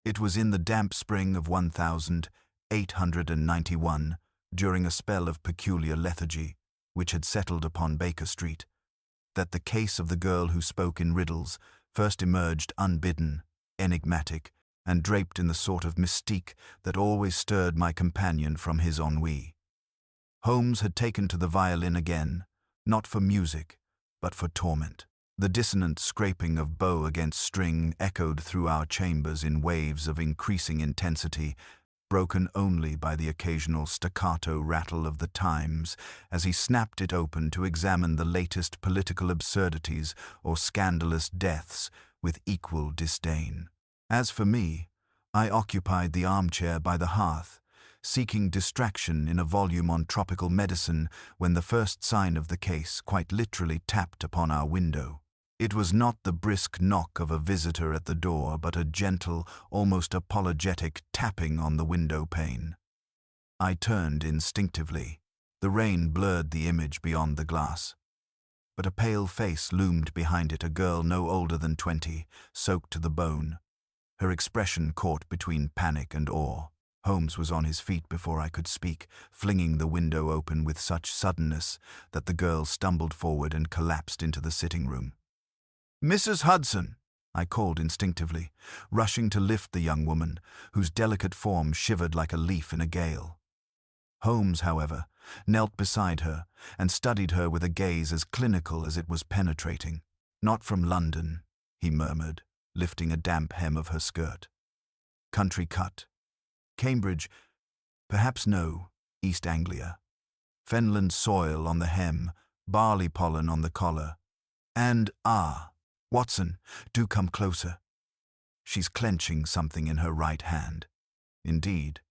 It was in the damp spring of 1891, during a spell of peculiar lethargy, which had settled upon Baker Street, that the case of the girl who spoke in riddles first emerged unbidden, enigmatic, and draped in the sort of mystique that always stirred my companion from his ennui. Holmes had taken to the violin again, not for music, but for torment. The dissonant scraping of bow against string echoed through our chambers in waves of increasing intensity, broken only by the occasional staccato rattle of the Times as he snapped it open to examine the latest political absurdities or scandalous deaths with equal disdain. As for me, I occupied the armchair by the hearth, seeking distraction in a volume on tropical medicine when the first sign of the case quite literally tapped upon our window. It was not the brisk knock of a visitor at the door, but a gentle, almost apologetic tapping on the window pane. I turned instinctively. The rain blurred the image beyond the glass. But a pale face loomed behind it, a girl no older than 20, soaked to the bone. Her expression caught between panic and awe. Holmes was on his feet before I could speak, flinging the window open with such suddenness that the girl stumbled forward and collapsed into the sitting room. "Mrs. Hudson," I called instinctively, rushing to lift the young woman, whose delicate form shivered like a leaf in a gale. Holmes, however, knelt beside her and studied her with a gaze as clinical as it was penetrating. "Not from London," he murmured, lifting a damp hem of her skirt. "Country cut. Cambridge, perhaps no, East Anglia. Fenland soil on the hem, barley pollen on the collar. And, Watson, do come closer." She's clenching something in her right hand. Indeed,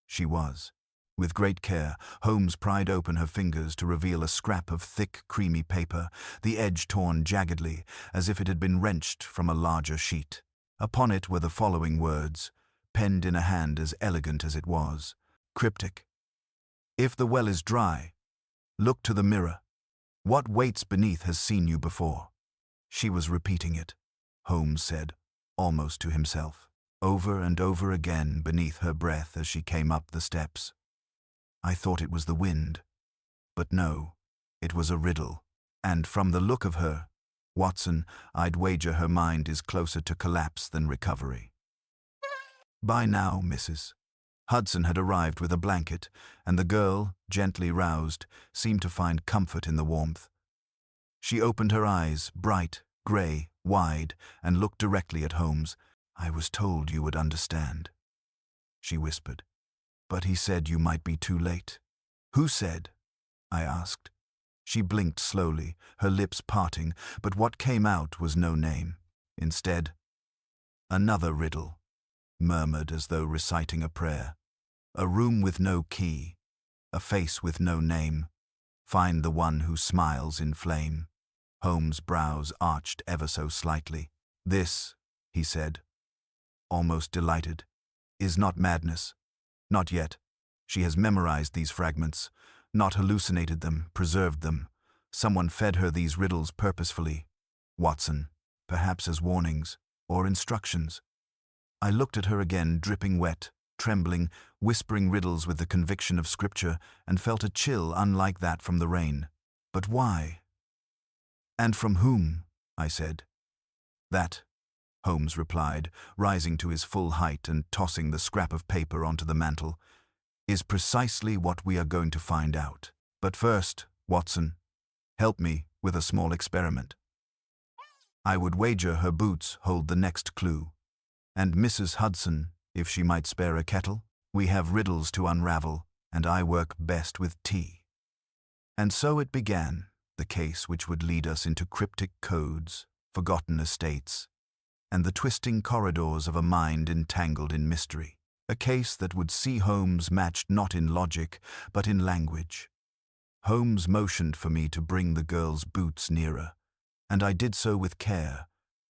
she was. With great care, Holmes pried open her fingers to reveal a scrap of thick, creamy paper, the edge torn jaggedly, as if it had been wrenched from a larger sheet. Upon it were the following words, penned in a hand as elegant as it was, cryptic. "If the well is dry, look to the mirror. What waits beneath has seen you before." She was repeating it, Holmes said, almost to himself, over and over again beneath her breath as she came up the steps. I thought it was the wind, but no, it was a riddle, and from the look of her, Watson, I'd wager her mind is closer to collapse than recovery. By now, Mrs. Hudson had arrived with a blanket, and the girl, gently roused, seemed to find comfort in the warmth. She opened her eyes, bright, grey, wide, and looked directly at Holmes. "I was told you would understand," she whispered. "But he said you might be too late." "Who said?" I asked. She blinked slowly, her lips parting, but what came out was no name. Instead, "Another riddle," murmured as though reciting a prayer. "A room with no key, a face with no name. Find the one who smiles in flame." Holmes' brows arched ever so slightly. "This," he said, almost delighted, "is not madness. Not yet. She has memorized these fragments, not hallucinated them, preserved them. Someone fed her these riddles purposefully, Watson, perhaps as warnings or instructions." I looked at her again, dripping wet, trembling, whispering riddles with the conviction of scripture, and felt a chill unlike that from the rain. "But why?" "And from whom?" I said. "That," Holmes replied, rising to his full height and tossing the scrap of paper onto the mantel, "is precisely what we are going to find out. But first, Watson, help me with a small experiment. I would wager her boots hold the next clue. And Mrs. Hudson, if she might spare a kettle? We have riddles to unravel, and I work best with tea." And so it began, the case which would lead us into cryptic codes, forgotten estates, and the twisting corridors of a mind entangled in mystery. A case that would see Holmes matched not in logic, but in language. Holmes motioned for me to bring the girl's boots nearer, and I did so with care,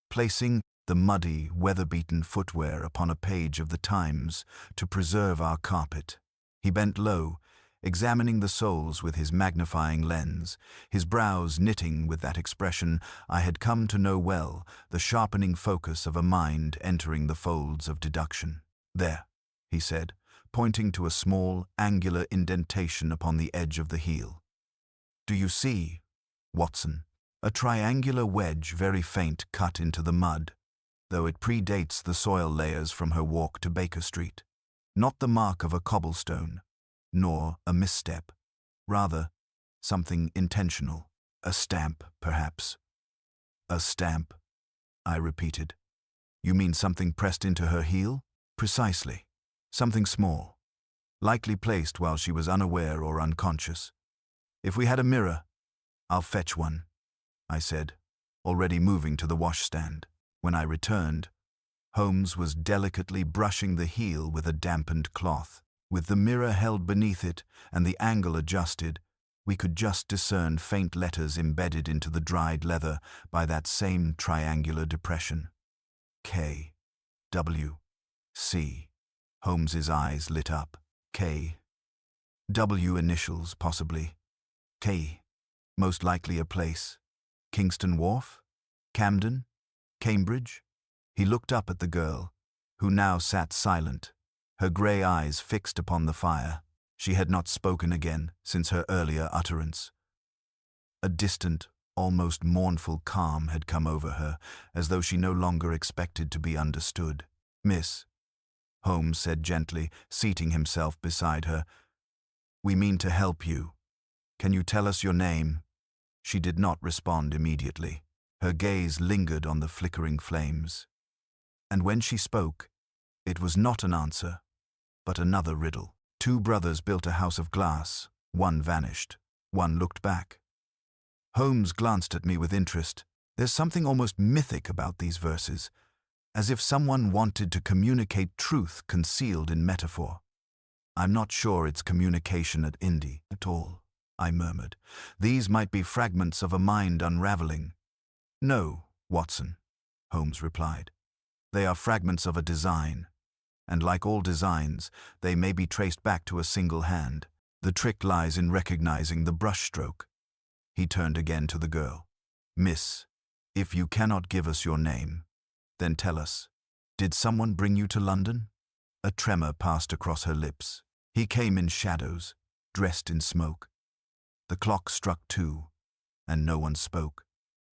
placing the muddy, weather-beaten footwear upon a page of the Times to preserve our carpet. He bent low, examining the soles with his magnifying lens, his brows knitting with that expression I had come to know well, the sharpening focus of a mind entering the folds of deduction. "There," he said, pointing to a small, angular indentation upon the edge of the heel. "Do you see, Watson? A triangular wedge, very faint, cut into the mud, though it predates the soil layers from her walk to Baker Street. Not the mark of a cobblestone, nor a misstep. Rather, something intentional. A stamp, perhaps." "A stamp," I repeated. "You mean something pressed into her heel?" "Precisely. Something small, likely placed while she was unaware or unconscious. If we had a mirror, I'll fetch one," I said, already moving to the washstand. When I returned, Holmes was delicately brushing the heel with a dampened cloth. With the mirror held beneath it and the angle adjusted, we could just discern faint letters embedded into the dried leather by that same triangular depression. K. W. C. Holmes's eyes lit up. K. W initials, possibly. K. Most likely a place. Kingston Wharf? Camden? Cambridge? He looked up at the girl, who now sat silent, her grey eyes fixed upon the fire. She had not spoken again since her earlier utterance. A distant, almost mournful calm had come over her, as though she no longer expected to be understood. "Miss," Holmes said gently, seating himself beside her, "we mean to help you. Can you tell us your name?" She did not respond immediately. Her gaze lingered on the flickering flames. And when she spoke, it was not an answer, but another riddle. Two brothers built a house of glass. One vanished. One looked back. Holmes glanced at me with interest. There's something almost mythic about these verses, as if someone wanted to communicate truth concealed in metaphor. "I'm not sure it's communication at all," I murmured. "These might be fragments of a mind unraveling." "No, Watson," Holmes replied. "They are fragments of a design, and like all designs, they may be traced back to a single hand. The trick lies in recognizing the brushstroke." He turned again to the girl. "Miss, if you cannot give us your name, then tell us, did someone bring you to London?" A tremor passed across her lips. "He came in shadows, dressed in smoke." The clock struck 2, and no one spoke.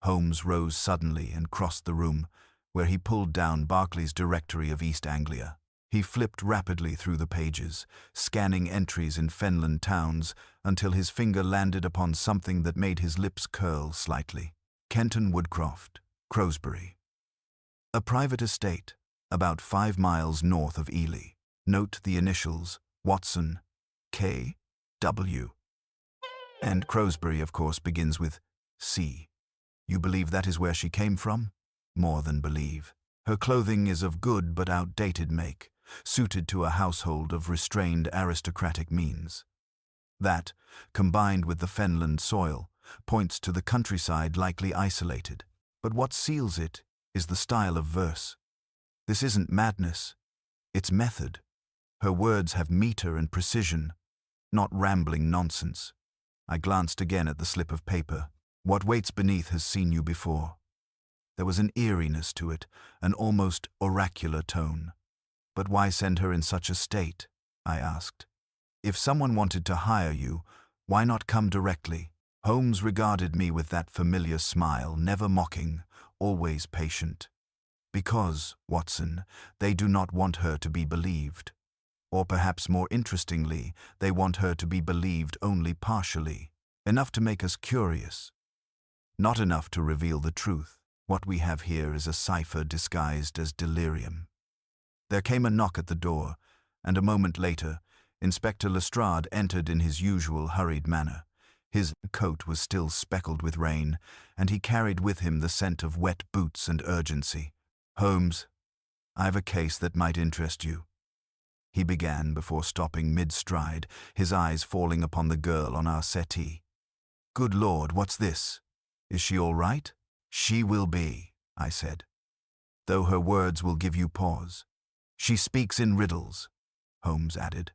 Holmes rose suddenly and crossed the room, where he pulled down Berkeley's Directory of East Anglia. He flipped rapidly through the pages, scanning entries in Fenland towns until his finger landed upon something that made his lips curl slightly. Kenton Woodcroft, Crowsbury. A private estate, about 5 miles north of Ely. Note the initials, Watson, K. W. And Crowsbury, of course, begins with C. You believe that is where she came from? More than believe. Her clothing is of good but outdated make, suited to a household of restrained aristocratic means. That, combined with the Fenland soil, points to the countryside likely isolated. But what seals it is the style of verse. This isn't madness, it's method. Her words have meter and precision, not rambling nonsense. I glanced again at the slip of paper. What waits beneath has seen you before. There was an eeriness to it, an almost oracular tone. But why send her in such a state? I asked. If someone wanted to hire you, why not come directly? Holmes regarded me with that familiar smile, never mocking, always patient. Because, Watson, they do not want her to be believed. Or perhaps more interestingly, they want her to be believed only partially, enough to make us curious. Not enough to reveal the truth. What we have here is a cipher disguised as delirium. There came a knock at the door, and a moment later, Inspector Lestrade entered in his usual hurried manner. His coat was still speckled with rain, and he carried with him the scent of wet boots and urgency. "Holmes, I've a case that might interest you," he began before stopping mid-stride, his eyes falling upon the girl on our settee. "Good Lord, what's this? Is she all right?" "She will be," I said, "though her words will give you pause. She speaks in riddles," Holmes added,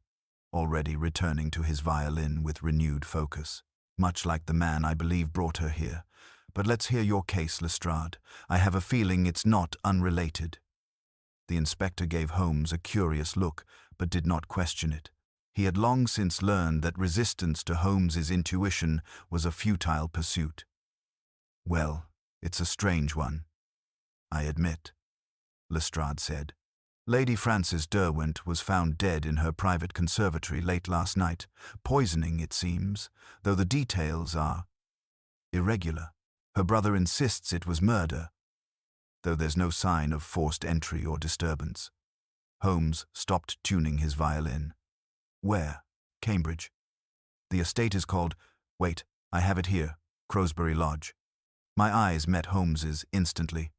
already returning to his violin with renewed focus. "Much like the man I believe brought her here. But let's hear your case, Lestrade. I have a feeling it's not unrelated." The inspector gave Holmes a curious look, but did not question it. He had long since learned that resistance to Holmes's intuition was a futile pursuit. "Well, it's a strange one, I admit," Lestrade said. "Lady Frances Derwent was found dead in her private conservatory late last night. Poisoning, it seems, though the details are irregular. Her brother insists it was murder, though there's no sign of forced entry or disturbance." Holmes stopped tuning his violin. "Where?" "Cambridge. The estate is called— Wait, I have it here. Crowsbury Lodge." My eyes met Holmes's instantly.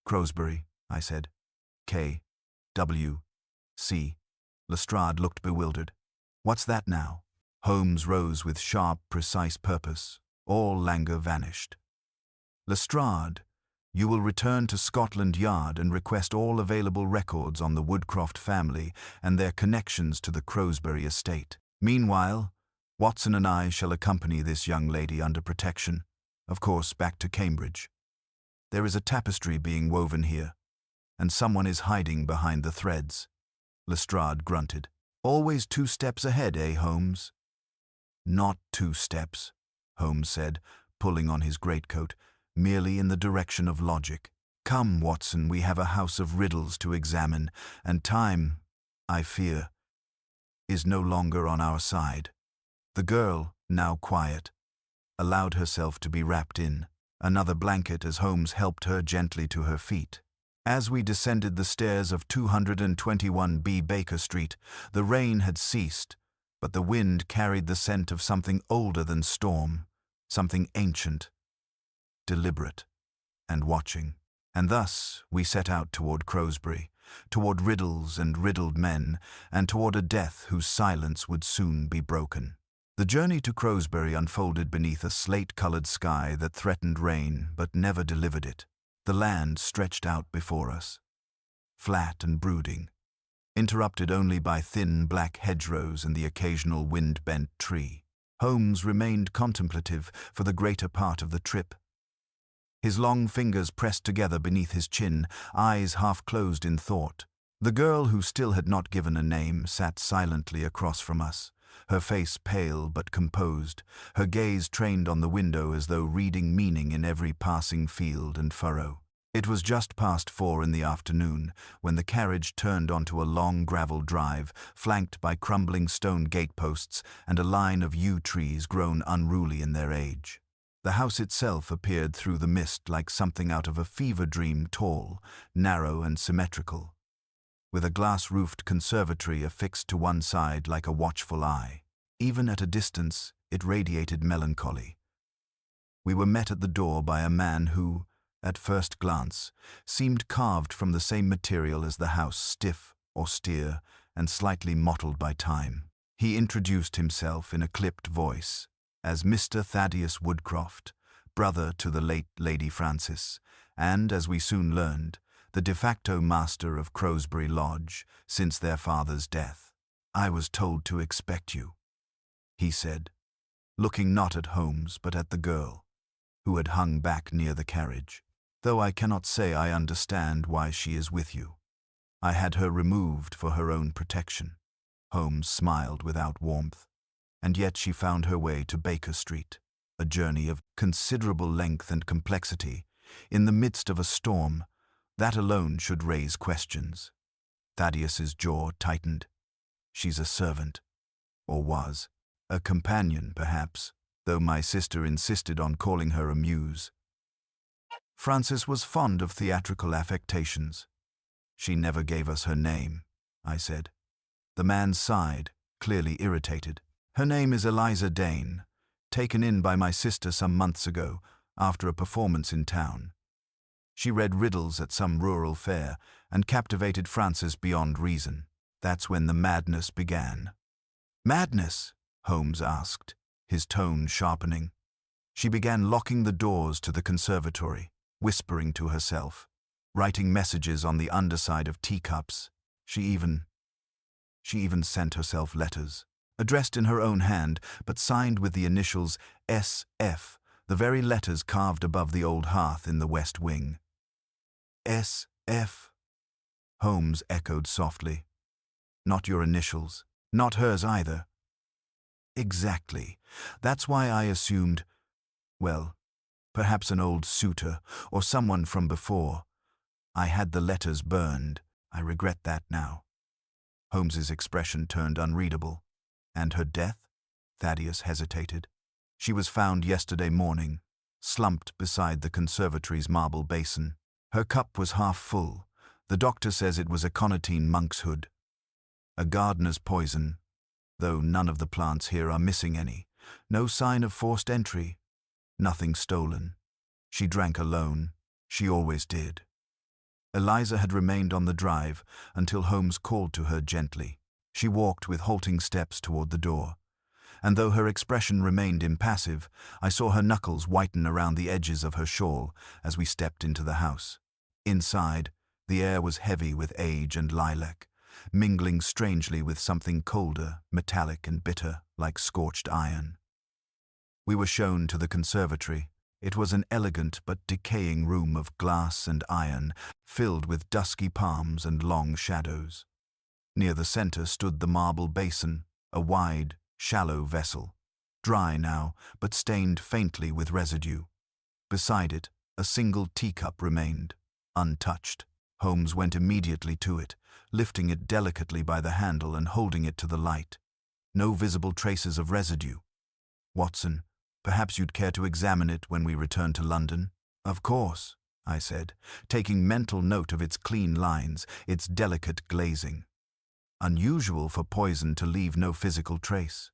"Crowsbury," I said. K.W.C. Lestrade looked bewildered. "What's that now?" Holmes rose with sharp, precise purpose. All languor vanished. "Lestrade, you will return to Scotland Yard and request all available records on the Woodcroft family and their connections to the Crowsbury estate. Meanwhile, Watson and I shall accompany this young lady under protection, of course back to Cambridge. There is a tapestry being woven here, and someone is hiding behind the threads." Lestrade grunted. "Always 2 steps ahead, eh, Holmes?" "Not 2 steps," Holmes said, pulling on his greatcoat, "merely in the direction of logic. Come, Watson, we have a house of riddles to examine, and time, I fear, is no longer on our side." The girl, now quiet, allowed herself to be wrapped in another blanket as Holmes helped her gently to her feet. As we descended the stairs of 221B Baker Street, the rain had ceased, but the wind carried the scent of something older than storm, something ancient, deliberate, and watching. And thus we set out toward Crowsbury, toward riddles and riddled men, and toward a death whose silence would soon be broken. The journey to Crowsbury unfolded beneath a slate-colored sky that threatened rain but never delivered it. The land stretched out before us, flat and brooding, interrupted only by thin black hedgerows and the occasional wind-bent tree. Holmes remained contemplative for the greater part of the trip. His long fingers pressed together beneath his chin, eyes half closed in thought. The girl, who still had not given a name, sat silently across from us, her face pale but composed, her gaze trained on the window as though reading meaning in every passing field and furrow. It was just past 4 in the afternoon when the carriage turned onto a long gravel drive, flanked by crumbling stone gateposts and a line of yew trees grown unruly in their age. The house itself appeared through the mist like something out of a fever dream, tall, narrow and symmetrical, with a glass-roofed conservatory affixed to one side like a watchful eye. Even at a distance, it radiated melancholy. We were met at the door by a man who, at first glance, seemed carved from the same material as the house, stiff, austere, and slightly mottled by time. He introduced himself in a clipped voice as Mr. Thaddeus Woodcroft, brother to the late Lady Frances, and, as we soon learned, the de facto master of Crowsbury Lodge since their father's death. "I was told to expect you," he said, looking not at Holmes but at the girl, who had hung back near the carriage. "Though I cannot say I understand why she is with you. I had her removed for her own protection." Holmes smiled without warmth. "And yet she found her way to Baker Street, a journey of considerable length and complexity, in the midst of a storm. That alone should raise questions." Thaddeus's jaw tightened. "She's a servant, or was. A companion, perhaps, though my sister insisted on calling her a muse. Frances was fond of theatrical affectations. She never gave us her name," I said. The man sighed, clearly irritated. "Her name is Eliza Dane, taken in by my sister some months ago, after a performance in town. She read riddles at some rural fair and captivated Frances beyond reason. That's when the madness began." "Madness?" Holmes asked, his tone sharpening. "She began locking the doors to the conservatory, whispering to herself, writing messages on the underside of teacups. She even sent herself letters." addressed in her own hand, but signed with the initials S.F., the very letters carved above the old hearth in the west wing. S.F., Holmes echoed softly. Not your initials. Not hers either. Exactly. That's why I assumed, well, perhaps an old suitor or someone from before. I had the letters burned. I regret that now. Holmes's expression turned unreadable. And her death? Thaddeus hesitated. She was found yesterday morning, slumped beside the conservatory's marble basin. Her cup was half full. The doctor says it was aconitine monkshood. A gardener's poison, though none of the plants here are missing any. No sign of forced entry. Nothing stolen. She drank alone. She always did. Eliza had remained on the drive until Holmes called to her gently. She walked with halting steps toward the door, and though her expression remained impassive, I saw her knuckles whiten around the edges of her shawl as we stepped into the house. Inside, the air was heavy with age and lilac, mingling strangely with something colder, metallic and bitter, like scorched iron. We were shown to the conservatory. It was an elegant but decaying room of glass and iron, filled with dusky palms and long shadows. Near the center stood the marble basin, a wide, shallow vessel, dry now, but stained faintly with residue. Beside it, a single teacup remained, untouched. Holmes went immediately to it, lifting it delicately by the handle and holding it to the light. No visible traces of residue. Watson, perhaps you'd care to examine it when we return to London? Of course, I said, taking mental note of its clean lines, its delicate glazing. Unusual for poison to leave no physical trace.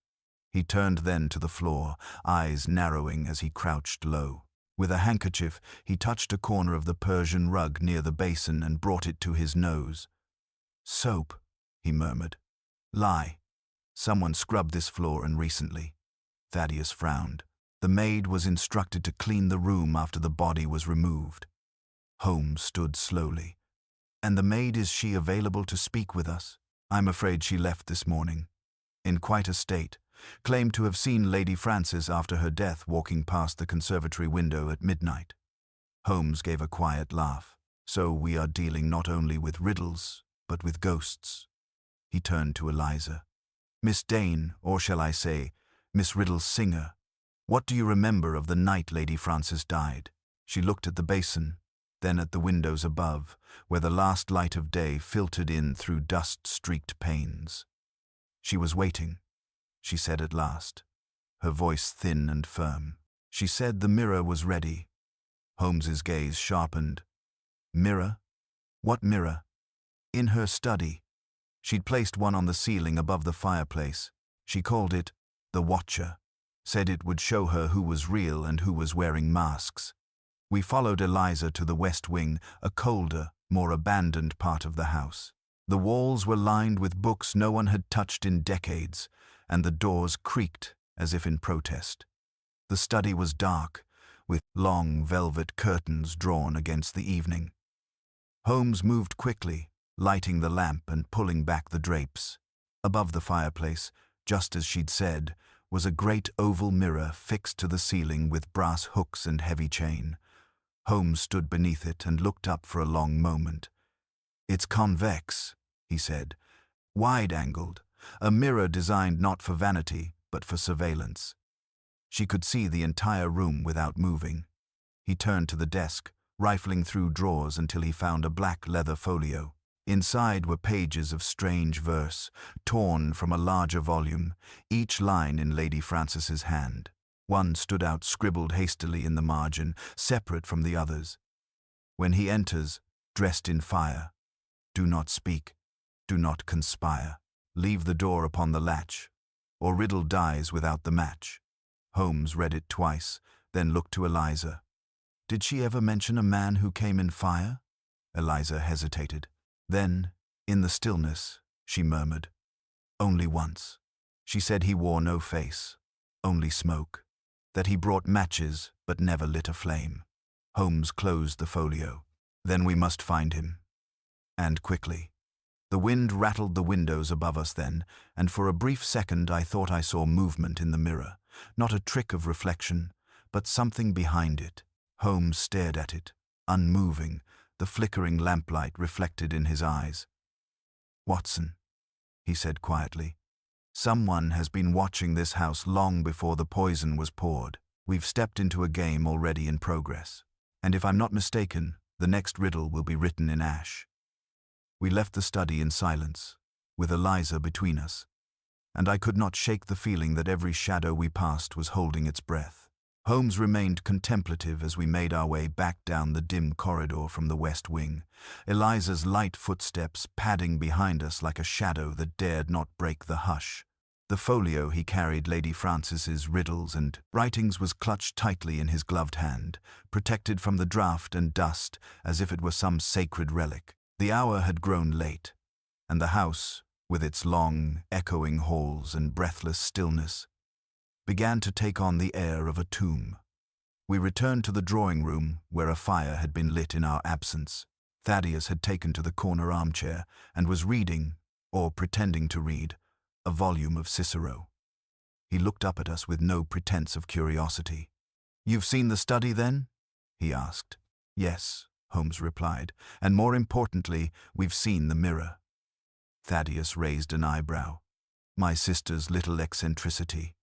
He turned then to the floor, eyes narrowing as he crouched low. With a handkerchief, he touched a corner of the Persian rug near the basin and brought it to his nose. Soap, he murmured. Lie. Someone scrubbed this floor and recently. Thaddeus frowned. The maid was instructed to clean the room after the body was removed. Holmes stood slowly. And the maid, is she available to speak with us? I'm afraid she left this morning. In quite a state. Claimed to have seen Lady Frances after her death walking past the conservatory window at midnight. Holmes gave a quiet laugh. So we are dealing not only with riddles, but with ghosts. He turned to Eliza. Miss Dane, or shall I say, Miss Riddles' singer, what do you remember of the night Lady Frances died? She looked at the basin, then at the windows above, where the last light of day filtered in through dust-streaked panes. She was waiting, she said at last, her voice thin and firm. She said the mirror was ready. Holmes's gaze sharpened. Mirror? What mirror? In her study. She'd placed one on the ceiling above the fireplace. She called it the Watcher, said it would show her who was real and who was wearing masks. We followed Eliza to the west wing, a colder, more abandoned part of the house. The walls were lined with books no one had touched in decades, and the doors creaked as if in protest. The study was dark, with long velvet curtains drawn against the evening. Holmes moved quickly, lighting the lamp and pulling back the drapes. Above the fireplace, just as she'd said, was a great oval mirror fixed to the ceiling with brass hooks and heavy chain. Holmes stood beneath it and looked up for a long moment. It's convex, he said, wide-angled, a mirror designed not for vanity, but for surveillance. She could see the entire room without moving. He turned to the desk, rifling through drawers until he found a black leather folio. Inside were pages of strange verse, torn from a larger volume, each line in Lady Frances's hand. One stood out scribbled hastily in the margin, separate from the others. When he enters, dressed in fire, do not speak, do not conspire. Leave the door upon the latch, or Riddle dies without the match. Holmes read it twice, then looked to Eliza. Did she ever mention a man who came in fire? Eliza hesitated. Then, in the stillness, she murmured, only once. She said he wore no face, only smoke, that he brought matches but never lit a flame. Holmes closed the folio. Then we must find him. And quickly. The wind rattled the windows above us then, and for a brief second I thought I saw movement in the mirror. Not a trick of reflection, but something behind it. Holmes stared at it, unmoving, the flickering lamplight reflected in his eyes. "Watson," he said quietly, "someone has been watching this house long before the poison was poured. We've stepped into a game already in progress. And if I'm not mistaken, the next riddle will be written in ash." We left the study in silence, with Eliza between us, and I could not shake the feeling that every shadow we passed was holding its breath. Holmes remained contemplative as we made our way back down the dim corridor from the west wing, Eliza's light footsteps padding behind us like a shadow that dared not break the hush. The folio he carried Lady Frances's riddles and writings was clutched tightly in his gloved hand, protected from the draught and dust as if it were some sacred relic. The hour had grown late, and the house, with its long, echoing halls and breathless stillness, began to take on the air of a tomb. We returned to the drawing room where a fire had been lit in our absence. Thaddeus had taken to the corner armchair and was reading, or pretending to read, a volume of Cicero. He looked up at us with no pretense of curiosity. "You've seen the study, then?" he asked. "Yes," Holmes replied, "and more importantly, we've seen the mirror." Thaddeus raised an eyebrow. "My sister's little eccentricity."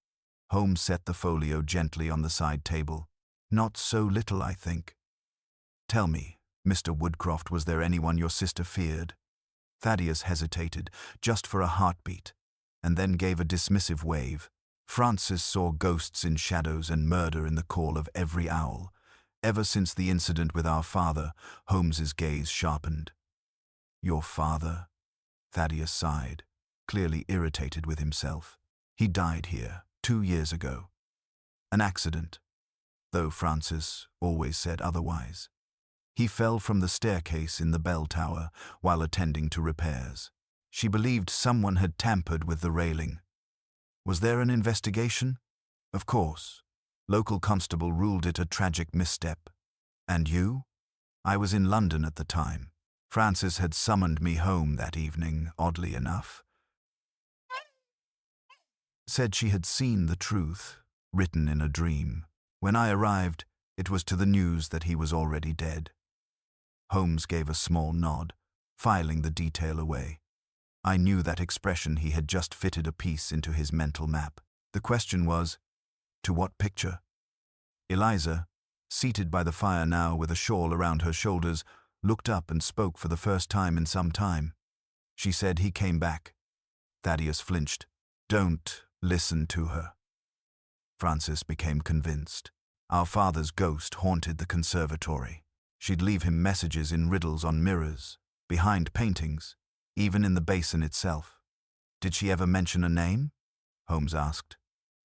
Holmes set the folio gently on the side table. "Not so little, I think. Tell me, Mr. Woodcroft, was there anyone your sister feared?" Thaddeus hesitated, just for a heartbeat, and then gave a dismissive wave. "Francis saw ghosts in shadows and murder in the call of every owl. Ever since the incident with our father," Holmes's gaze sharpened. "Your father?" Thaddeus sighed, clearly irritated with himself. "He died here 2 years ago. An accident, though Francis always said otherwise. He fell from the staircase in the bell tower while attending to repairs. She believed someone had tampered with the railing. Was there an investigation? Of course. Local constable ruled it a tragic misstep. And you? I was in London at the time. Francis had summoned me home that evening, oddly enough. Said she had seen the truth, written in a dream. When I arrived, it was to the news that he was already dead." Holmes gave a small nod, filing the detail away. I knew that expression. He had just fitted a piece into his mental map. The question was, to what picture? Eliza, seated by the fire now with a shawl around her shoulders, looked up and spoke for the first time in some time. She said he came back. Thaddeus flinched. "Don't listen to her." Francis became convinced. Our father's ghost haunted the conservatory. She'd leave him messages in riddles on mirrors, behind paintings, even in the basin itself. "Did she ever mention a name?" Holmes asked.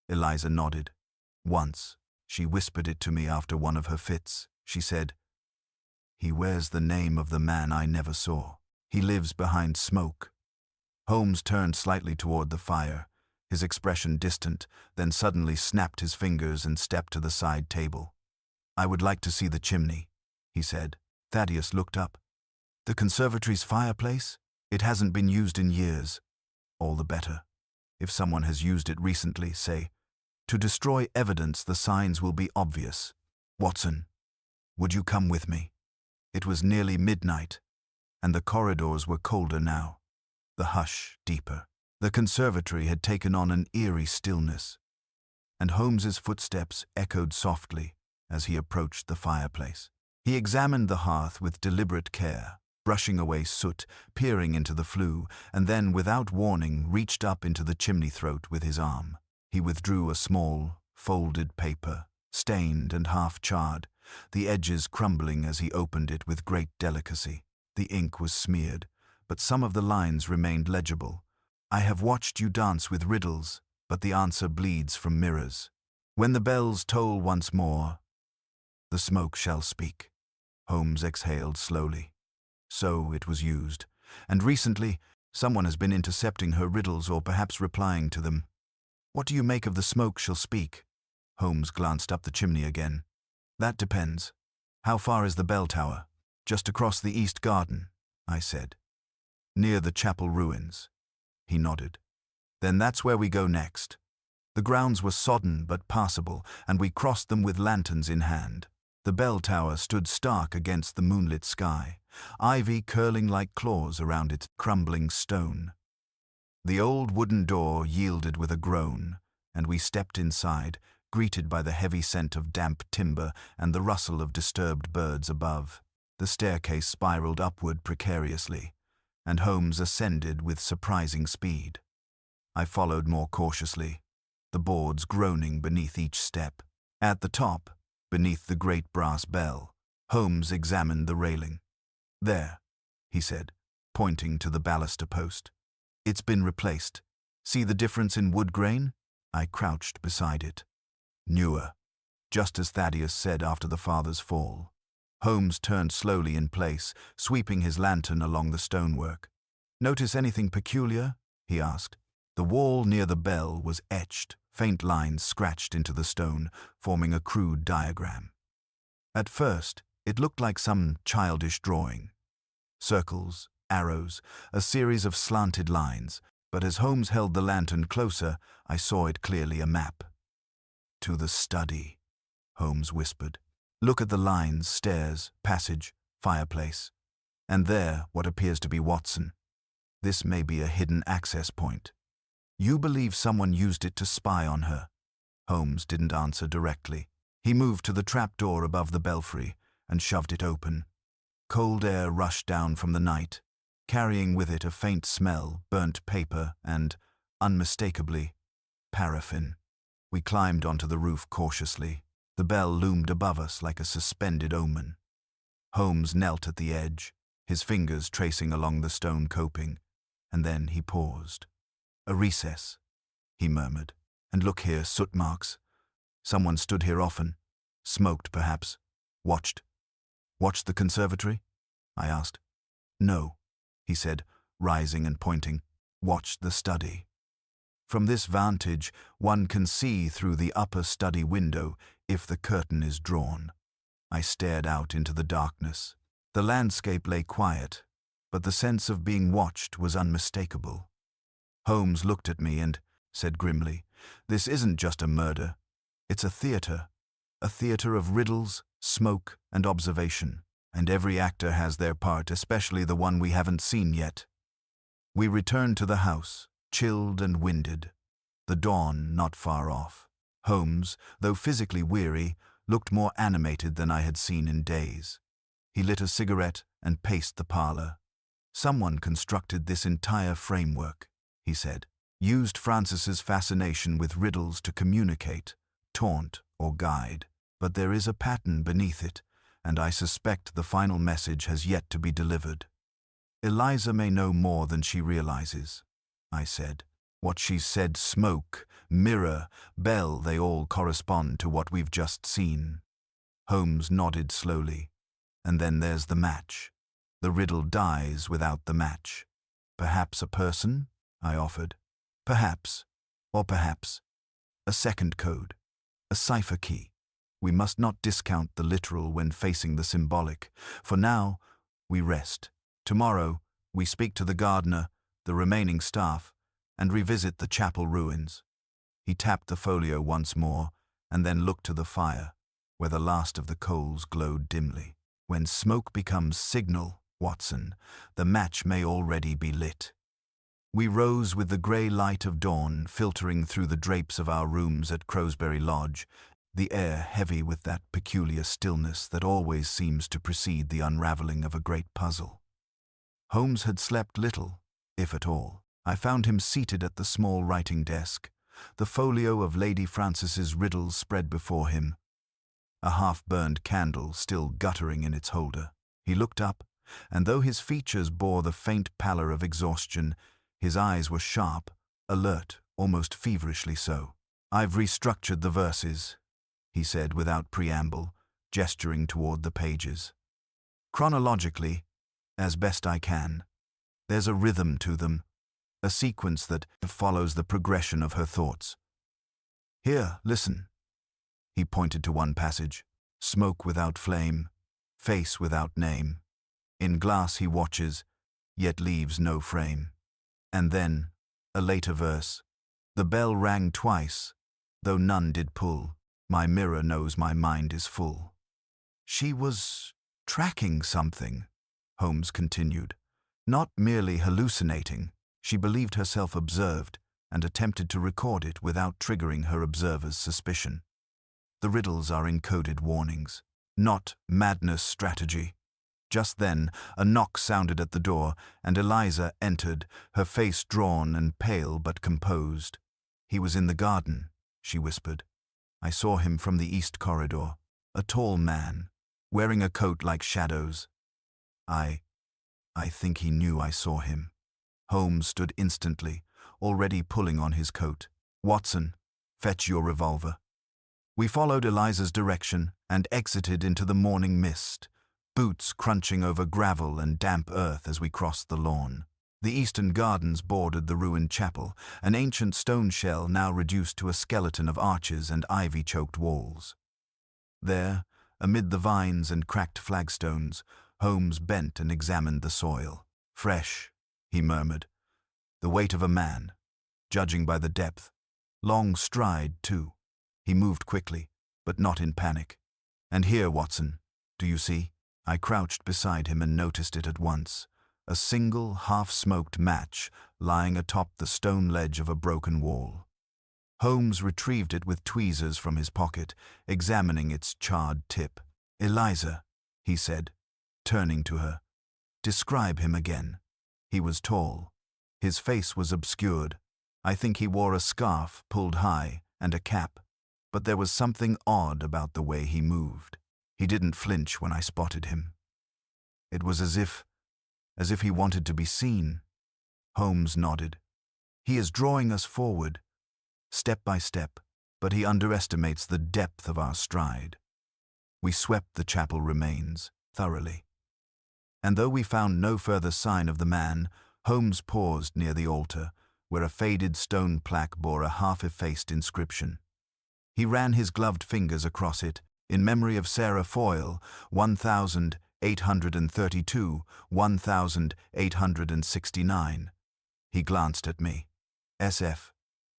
Eliza nodded. "Once. She whispered it to me after one of her fits. She said, 'He wears the name of the man I never saw. He lives behind smoke.'" Holmes turned slightly toward the fire, his expression distant, then suddenly snapped his fingers and stepped to the side table. "I would like to see the chimney," he said. Thaddeus looked up. "The conservatory's fireplace? It hasn't been used in years." "All the better. If someone has used it recently, say, to destroy evidence, the signs will be obvious. Watson, would you come with me?" It was nearly midnight, and the corridors were colder now, the hush deeper. The conservatory had taken on an eerie stillness, and Holmes's footsteps echoed softly as he approached the fireplace. He examined the hearth with deliberate care, brushing away soot, peering into the flue, and then, without warning, reached up into the chimney throat with his arm. He withdrew a small, folded paper, stained and half-charred, the edges crumbling as he opened it with great delicacy. The ink was smeared, but some of the lines remained legible. "I have watched you dance with riddles, but the answer bleeds from mirrors. When the bells toll once more, the smoke shall speak." Holmes exhaled slowly. So it was used, and recently someone has been intercepting her riddles or perhaps replying to them. "What do you make of the smoke shall speak?" Holmes glanced up the chimney again. "That depends. How far is the bell tower?" "Just across the east garden," I said. Near the chapel ruins. He nodded. Then that's where we go next. The grounds were sodden but passable, and we crossed them with lanterns in hand. The bell tower stood stark against the moonlit sky, ivy curling like claws around its crumbling stone. The old wooden door yielded with a groan, and we stepped inside, greeted by the heavy scent of damp timber and the rustle of disturbed birds above. The staircase spiraled upward precariously, and Holmes ascended with surprising speed. I followed more cautiously, the boards groaning beneath each step. At the top, beneath the great brass bell, Holmes examined the railing. "There," he said, pointing to the baluster post. "It's been replaced. See the difference in wood grain?" I crouched beside it. "Newer," just as Thaddeus said after the father's fall. Holmes turned slowly in place, sweeping his lantern along the stonework. "Notice anything peculiar?" he asked. The wall near the bell was etched, faint lines scratched into the stone, forming a crude diagram. At first, it looked like some childish drawing. Circles, arrows, a series of slanted lines, but as Holmes held the lantern closer, I saw it clearly a map. "To the study," Holmes whispered. "Look at the lines, stairs, passage, fireplace. And there, what appears to be Watson. This may be a hidden access point. You believe someone used it to spy on her?" Holmes didn't answer directly. He moved to the trapdoor above the belfry and shoved it open. Cold air rushed down from the night, carrying with it a faint smell, burnt paper, and, unmistakably, paraffin. We climbed onto the roof cautiously. The bell loomed above us like a suspended omen. Holmes knelt at the edge, his fingers tracing along the stone coping, and then he paused. "A recess," he murmured. "And look here, soot marks. Someone stood here often. Smoked, perhaps. Watched. Watched the conservatory?" I asked. "No," he said, rising and pointing. "Watched the study. From this vantage, one can see through the upper study window if the curtain is drawn." I stared out into the darkness. The landscape lay quiet, but the sense of being watched was unmistakable. Holmes looked at me and said grimly, "This isn't just a murder. It's a theater of riddles, smoke, and observation, and every actor has their part, especially the one we haven't seen yet." We returned to the house, chilled and winded, the dawn not far off. Holmes, though physically weary, looked more animated than I had seen in days. He lit a cigarette and paced the parlor. "Someone constructed this entire framework," he said. "Used Francis's fascination with riddles to communicate, taunt, or guide. But there is a pattern beneath it, and I suspect the final message has yet to be delivered. Eliza may know more than she realizes," I said. "What she's said, smoke, mirror, bell, they all correspond to what we've just seen." Holmes nodded slowly. "And then there's the match. The riddle dies without the match." "Perhaps a person?" I offered. "Perhaps. Or perhaps a second code. A cipher key. We must not discount the literal when facing the symbolic. For now, we rest. Tomorrow, we speak to the gardener, the remaining staff, and revisit the chapel ruins." He tapped the folio once more, and then looked to the fire, where the last of the coals glowed dimly. "When smoke becomes signal, Watson, the match may already be lit." We rose with the grey light of dawn filtering through the drapes of our rooms at Crowsbury Lodge, the air heavy with that peculiar stillness that always seems to precede the unravelling of a great puzzle. Holmes had slept little, if at all. I found him seated at the small writing desk, the folio of Lady Francis's riddles spread before him, a half-burned candle still guttering in its holder. He looked up, and though his features bore the faint pallor of exhaustion, his eyes were sharp, alert, almost feverishly so. "I've restructured the verses," he said without preamble, gesturing toward the pages. "Chronologically, as best I can. There's a rhythm to them, a sequence that follows the progression of her thoughts. Here, listen." He pointed to one passage. "Smoke without flame, face without name. In glass he watches, yet leaves no frame. And then, a later verse, the bell rang twice, though none did pull, my mirror knows my mind is full. She was tracking something, Holmes continued, not merely hallucinating. She believed herself observed and attempted to record it without triggering her observer's suspicion. The riddles are encoded warnings, not madness strategy. Just then, a knock sounded at the door, and Eliza entered, her face drawn and pale but composed. "He was in the garden," she whispered. "I saw him from the east corridor, a tall man, wearing a coat like shadows. I think he knew I saw him." Holmes stood instantly, already pulling on his coat. "Watson, fetch your revolver." We followed Eliza's direction and exited into the morning mist, boots crunching over gravel and damp earth as we crossed the lawn. The eastern gardens bordered the ruined chapel, an ancient stone shell now reduced to a skeleton of arches and ivy-choked walls. There, amid the vines and cracked flagstones, Holmes bent and examined the soil. "Fresh," he murmured. "The weight of a man, judging by the depth. Long stride, too." He moved quickly, but not in panic. "And here, Watson, do you see?" I crouched beside him and noticed it at once. A single, half-smoked match lying atop the stone ledge of a broken wall. Holmes retrieved it with tweezers from his pocket, examining its charred tip. "Eliza," he said, turning to her. "Describe him again." He was tall. His face was obscured. I think he wore a scarf pulled high and a cap. But there was something odd about the way he moved. He didn't flinch when I spotted him. It was as if he wanted to be seen. Holmes nodded. "He is drawing us forward, step by step, but he underestimates the depth of our stride." We swept the chapel remains thoroughly. And though we found no further sign of the man, Holmes paused near the altar, where a faded stone plaque bore a half-effaced inscription. He ran his gloved fingers across it, in memory of Sarah Foyle, 1832, 1869. He glanced at me. "SF.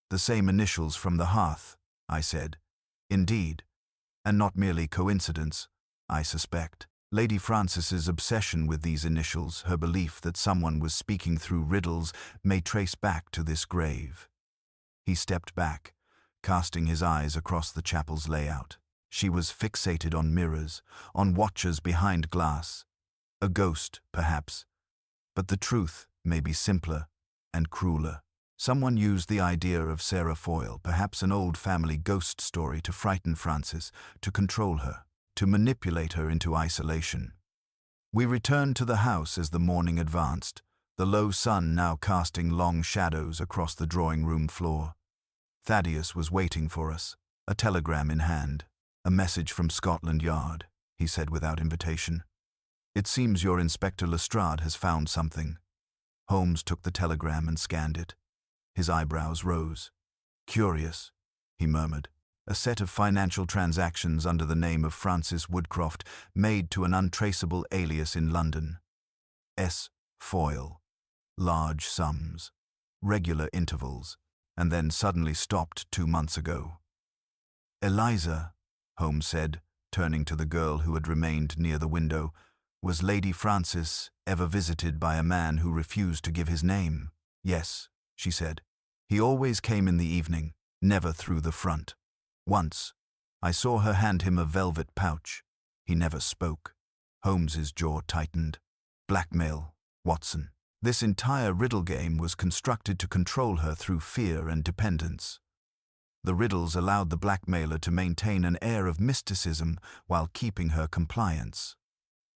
The same initials from the hearth," I said. "Indeed. And not merely coincidence, I suspect." Lady Francis's obsession with these initials, her belief that someone was speaking through riddles, may trace back to this grave. He stepped back, casting his eyes across the chapel's layout. She was fixated on mirrors, on watchers behind glass. A ghost, perhaps. But the truth may be simpler and crueler. Someone used the idea of Sarah Foyle, perhaps an old family ghost story, to frighten Francis, to control her, to manipulate her into isolation. We returned to the house as the morning advanced, the low sun now casting long shadows across the drawing-room floor. Thaddeus was waiting for us, a telegram in hand. "A message from Scotland Yard," he said without invitation. "It seems your Inspector Lestrade has found something." Holmes took the telegram and scanned it. His eyebrows rose. "Curious," he murmured. "A set of financial transactions under the name of Francis Woodcroft, made to an untraceable alias in London. S. Foyle. Large sums. Regular intervals. And then suddenly stopped 2 months ago." "Eliza," Holmes said, turning to the girl who had remained near the window, "was Lady Francis ever visited by a man who refused to give his name?" "Yes," she said. "He always came in the evening, never through the front. Once, I saw her hand him a velvet pouch. He never spoke." Holmes's jaw tightened. "Blackmail, Watson. This entire riddle game was constructed to control her through fear and dependence. The riddles allowed the blackmailer to maintain an air of mysticism while keeping her compliance.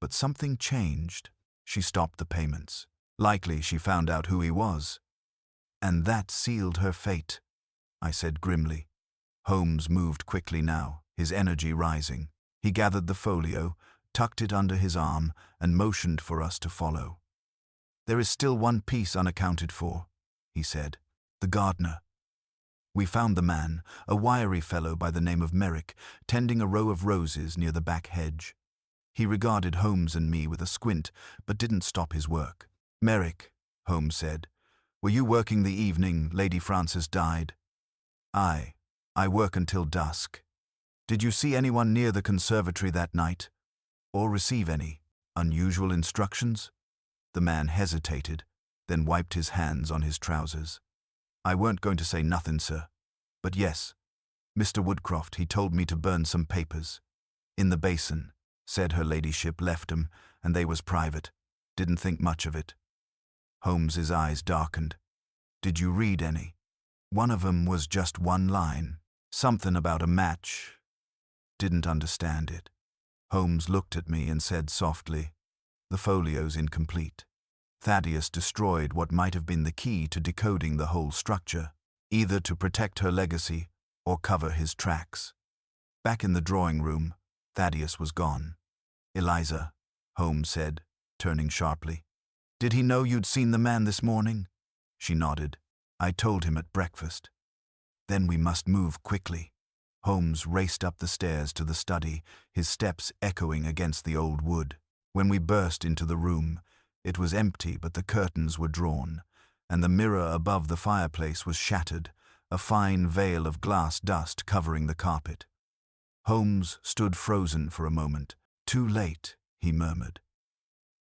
But something changed. She stopped the payments. Likely she found out who he was. And that sealed her fate," I said grimly. Holmes moved quickly now, his energy rising. He gathered the folio, tucked it under his arm, and motioned for us to follow. "There is still one piece unaccounted for," he said. "The gardener. We found the man, a wiry fellow by the name of Merrick, tending a row of roses near the back hedge. He regarded Holmes and me with a squint, but didn't stop his work. Merrick, Holmes said. Were you working the evening Lady Frances died? Aye. I work until dusk. Did you see anyone near the conservatory that night? Or receive any unusual instructions? The man hesitated, then wiped his hands on his trousers. I weren't going to say nothing, sir. But yes, Mr. Woodcroft, he told me to burn some papers. In the basin, said her ladyship left 'em, and they was private. Didn't think much of it. Holmes's eyes darkened. Did you read any? One of 'em was just one line. Something about a match. Didn't understand it. Holmes looked at me and said softly, the folio's incomplete. Thaddeus destroyed what might have been the key to decoding the whole structure, either to protect her legacy or cover his tracks. Back in the drawing room, Thaddeus was gone. Eliza, Holmes said, turning sharply. Did he know you'd seen the man this morning? She nodded. I told him at breakfast. Then we must move quickly. Holmes raced up the stairs to the study, his steps echoing against the old wood. When we burst into the room, it was empty, but the curtains were drawn, and the mirror above the fireplace was shattered, a fine veil of glass dust covering the carpet. Holmes stood frozen for a moment. Too late, he murmured.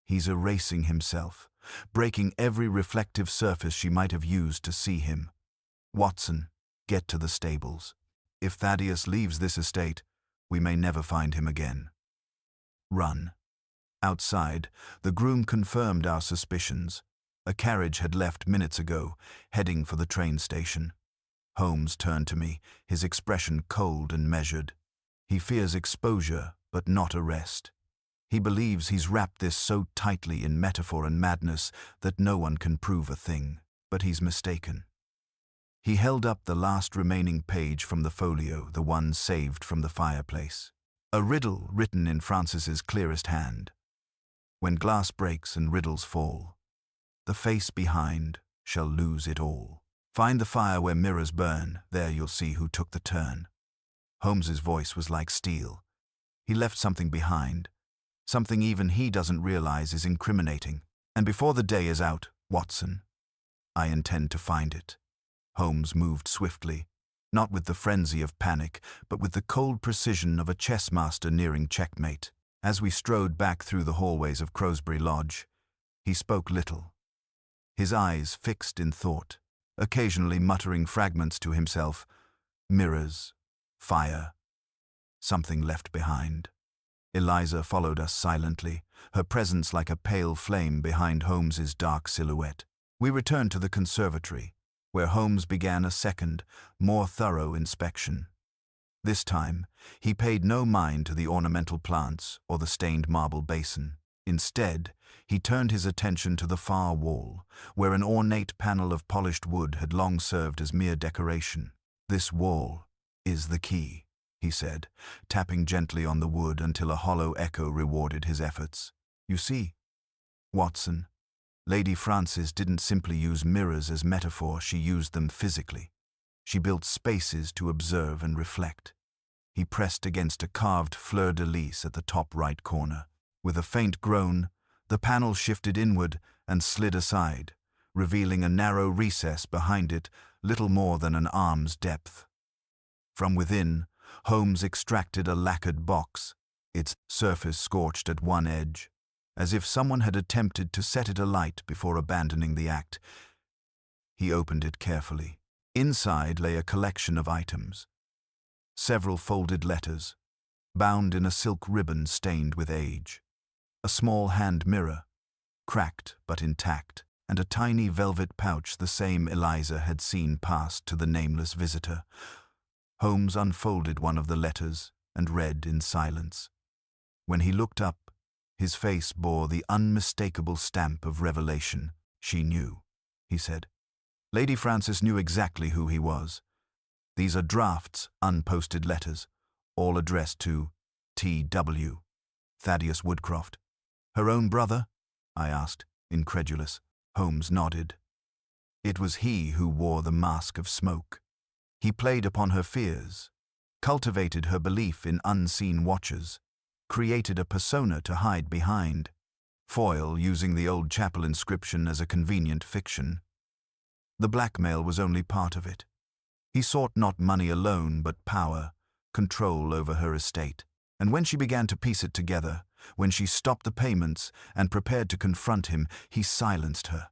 He's erasing himself, breaking every reflective surface she might have used to see him. Watson, get to the stables. If Thaddeus leaves this estate, we may never find him again. Run. Outside, the groom confirmed our suspicions. A carriage had left minutes ago, heading for the train station. Holmes turned to me, his expression cold and measured. He fears exposure, but not arrest. He believes he's wrapped this so tightly in metaphor and madness that no one can prove a thing, but he's mistaken. He held up the last remaining page from the folio, the one saved from the fireplace. A riddle written in Frances's clearest hand. When glass breaks and riddles fall, the face behind shall lose it all. Find the fire where mirrors burn, there you'll see who took the turn. Holmes's voice was like steel. He left something behind, something even he doesn't realize is incriminating. And before the day is out, Watson, I intend to find it. Holmes moved swiftly, not with the frenzy of panic, but with the cold precision of a chess master nearing checkmate. As we strode back through the hallways of Crowsbury Lodge, he spoke little, his eyes fixed in thought, occasionally muttering fragments to himself. Mirrors, fire, something left behind. Eliza followed us silently, her presence like a pale flame behind Holmes's dark silhouette. We returned to the conservatory, where Holmes began a second, more thorough inspection. This time, he paid no mind to the ornamental plants or the stained marble basin. Instead, he turned his attention to the far wall, where an ornate panel of polished wood had long served as mere decoration. This wall is the key, he said, tapping gently on the wood until a hollow echo rewarded his efforts. You see, Watson, Lady Frances didn't simply use mirrors as metaphor, she used them physically. She built spaces to observe and reflect. He pressed against a carved fleur-de-lis at the top right corner. With a faint groan, the panel shifted inward and slid aside, revealing a narrow recess behind it, little more than an arm's depth. From within, Holmes extracted a lacquered box, its surface scorched at one edge, as if someone had attempted to set it alight before abandoning the act. He opened it carefully. Inside lay a collection of items. Several folded letters, bound in a silk ribbon stained with age. A small hand mirror, cracked but intact, and a tiny velvet pouch the same Eliza had seen passed to the nameless visitor. Holmes unfolded one of the letters and read in silence. When he looked up, his face bore the unmistakable stamp of revelation. She knew, he said. Lady Frances knew exactly who he was. These are drafts, unposted letters, all addressed to T.W., Thaddeus Woodcroft. Her own brother? I asked, incredulous. Holmes nodded. It was he who wore the mask of smoke. He played upon her fears, cultivated her belief in unseen watchers, created a persona to hide behind. Foyle using the old chapel inscription as a convenient fiction. The blackmail was only part of it. He sought not money alone, but power, control over her estate. And when she began to piece it together, when she stopped the payments and prepared to confront him, he silenced her.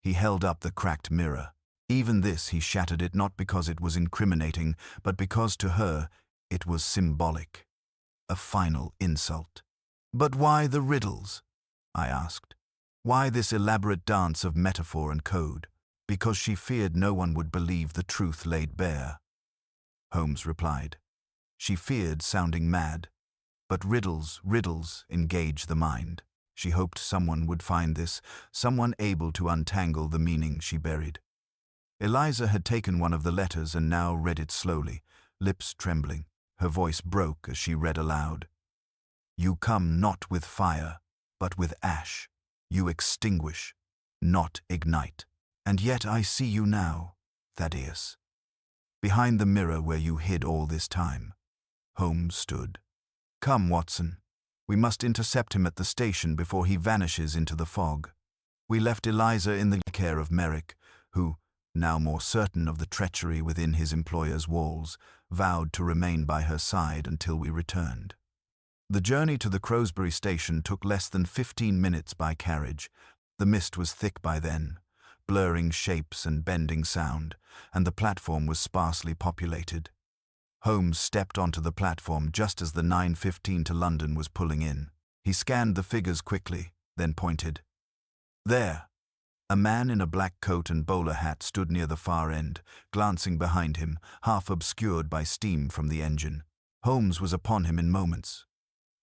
He held up the cracked mirror. Even this he shattered it not because it was incriminating, but because to her it was symbolic. A final insult. "But why the riddles?" I asked. "Why this elaborate dance of metaphor and code?" "Because she feared no one would believe the truth laid bare," Holmes replied. "She feared sounding mad. But riddles engage the mind. She hoped someone would find this, someone able to untangle the meaning she buried." Eliza had taken one of the letters and now read it slowly, lips trembling. Her voice broke as she read aloud. "You come not with fire, but with ash. You extinguish, not ignite. And yet I see you now, Thaddeus. Behind the mirror where you hid all this time." Holmes stood. "Come, Watson. We must intercept him at the station before he vanishes into the fog." We left Eliza in the care of Merrick, who, now more certain of the treachery within his employer's walls, vowed to remain by her side until we returned. The journey to the Crowsbury station took less than 15 minutes by carriage. The mist was thick by then, blurring shapes and bending sound, and the platform was sparsely populated. Holmes stepped onto the platform just as the 9:15 to London was pulling in. He scanned the figures quickly, then pointed. "There!" A man in a black coat and bowler hat stood near the far end, glancing behind him, half obscured by steam from the engine. Holmes was upon him in moments.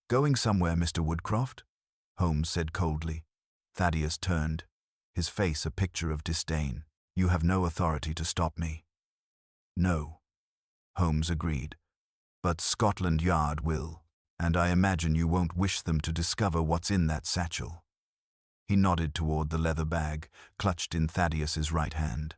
"Going somewhere, Mr. Woodcroft?" Holmes said coldly. Thaddeus turned, his face a picture of disdain. "You have no authority to stop me." "No," Holmes agreed. "But Scotland Yard will, and I imagine you won't wish them to discover what's in that satchel." He nodded toward the leather bag, clutched in Thaddeus's right hand.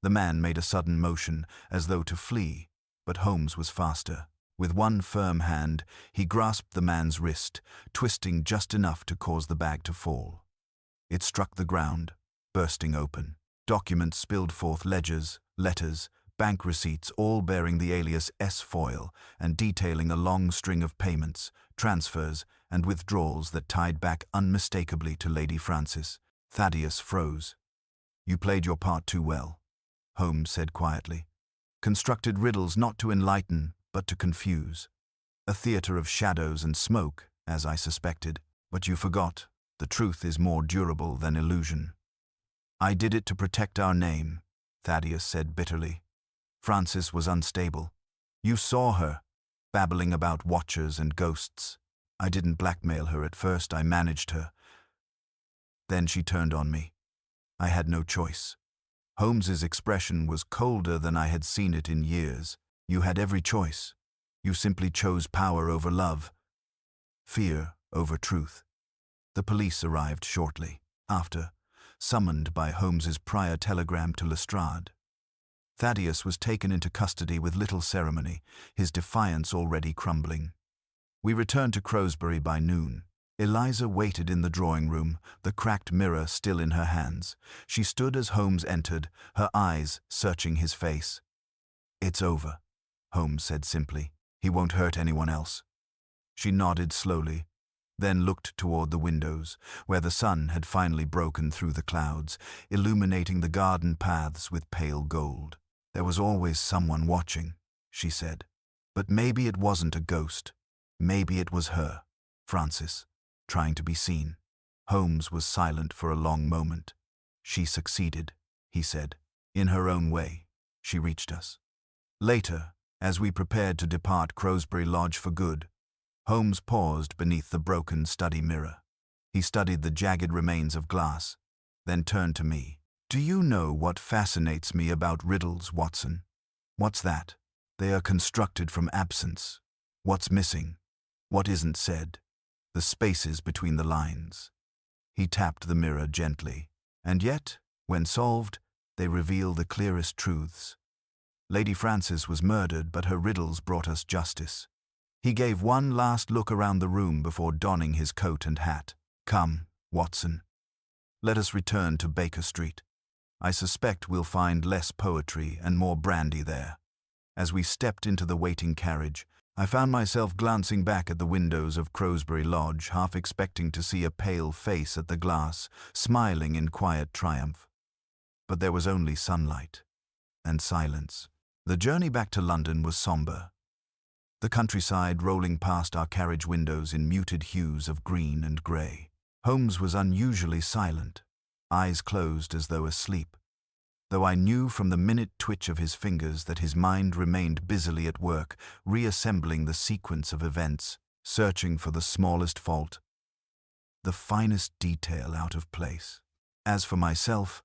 The man made a sudden motion, as though to flee, but Holmes was faster. With one firm hand, he grasped the man's wrist, twisting just enough to cause the bag to fall. It struck the ground, bursting open. Documents spilled forth, ledgers, letters, bank receipts, all bearing the alias S. Foyle and detailing a long string of payments, transfers, and withdrawals that tied back unmistakably to Lady Francis. Thaddeus froze. "You played your part too well," Holmes said quietly. "Constructed riddles not to enlighten, but to confuse. A theater of shadows and smoke, as I suspected. But you forgot. The truth is more durable than illusion." "I did it to protect our name," Thaddeus said bitterly. "Francis was unstable. You saw her, babbling about watchers and ghosts. I didn't blackmail her at first, I managed her. Then she turned on me. I had no choice." Holmes's expression was colder than I had seen it in years. "You had every choice. You simply chose power over love, fear over truth." The police arrived shortly after, summoned by Holmes's prior telegram to Lestrade. Thaddeus was taken into custody with little ceremony, his defiance already crumbling. We returned to Crowsbury by noon. Eliza waited in the drawing room, the cracked mirror still in her hands. She stood as Holmes entered, her eyes searching his face. "It's over," Holmes said simply. "He won't hurt anyone else." She nodded slowly, then looked toward the windows, where the sun had finally broken through the clouds, illuminating the garden paths with pale gold. "There was always someone watching," she said. "But maybe it wasn't a ghost. Maybe it was her, Francis, trying to be seen." Holmes was silent for a long moment. "She succeeded," he said. "In her own way, she reached us." Later, as we prepared to depart Crowsbury Lodge for good, Holmes paused beneath the broken study mirror. He studied the jagged remains of glass, then turned to me. "Do you know what fascinates me about riddles, Watson?" "What's that?" "They are constructed from absence. What's missing? What isn't said? The spaces between the lines." He tapped the mirror gently. "And yet, when solved, they reveal the clearest truths. Lady Francis was murdered, but her riddles brought us justice." He gave one last look around the room before donning his coat and hat. Come, Watson. Let us return to Baker Street. I suspect we'll find less poetry and more brandy there. As we stepped into the waiting carriage, I found myself glancing back at the windows of Crowsbury Lodge, half expecting to see a pale face at the glass, smiling in quiet triumph. But there was only sunlight and silence. The journey back to London was somber. The countryside rolling past our carriage windows in muted hues of green and grey. Holmes was unusually silent, eyes closed as though asleep, though I knew from the minute twitch of his fingers that his mind remained busily at work, reassembling the sequence of events, searching for the smallest fault, the finest detail out of place. As for myself,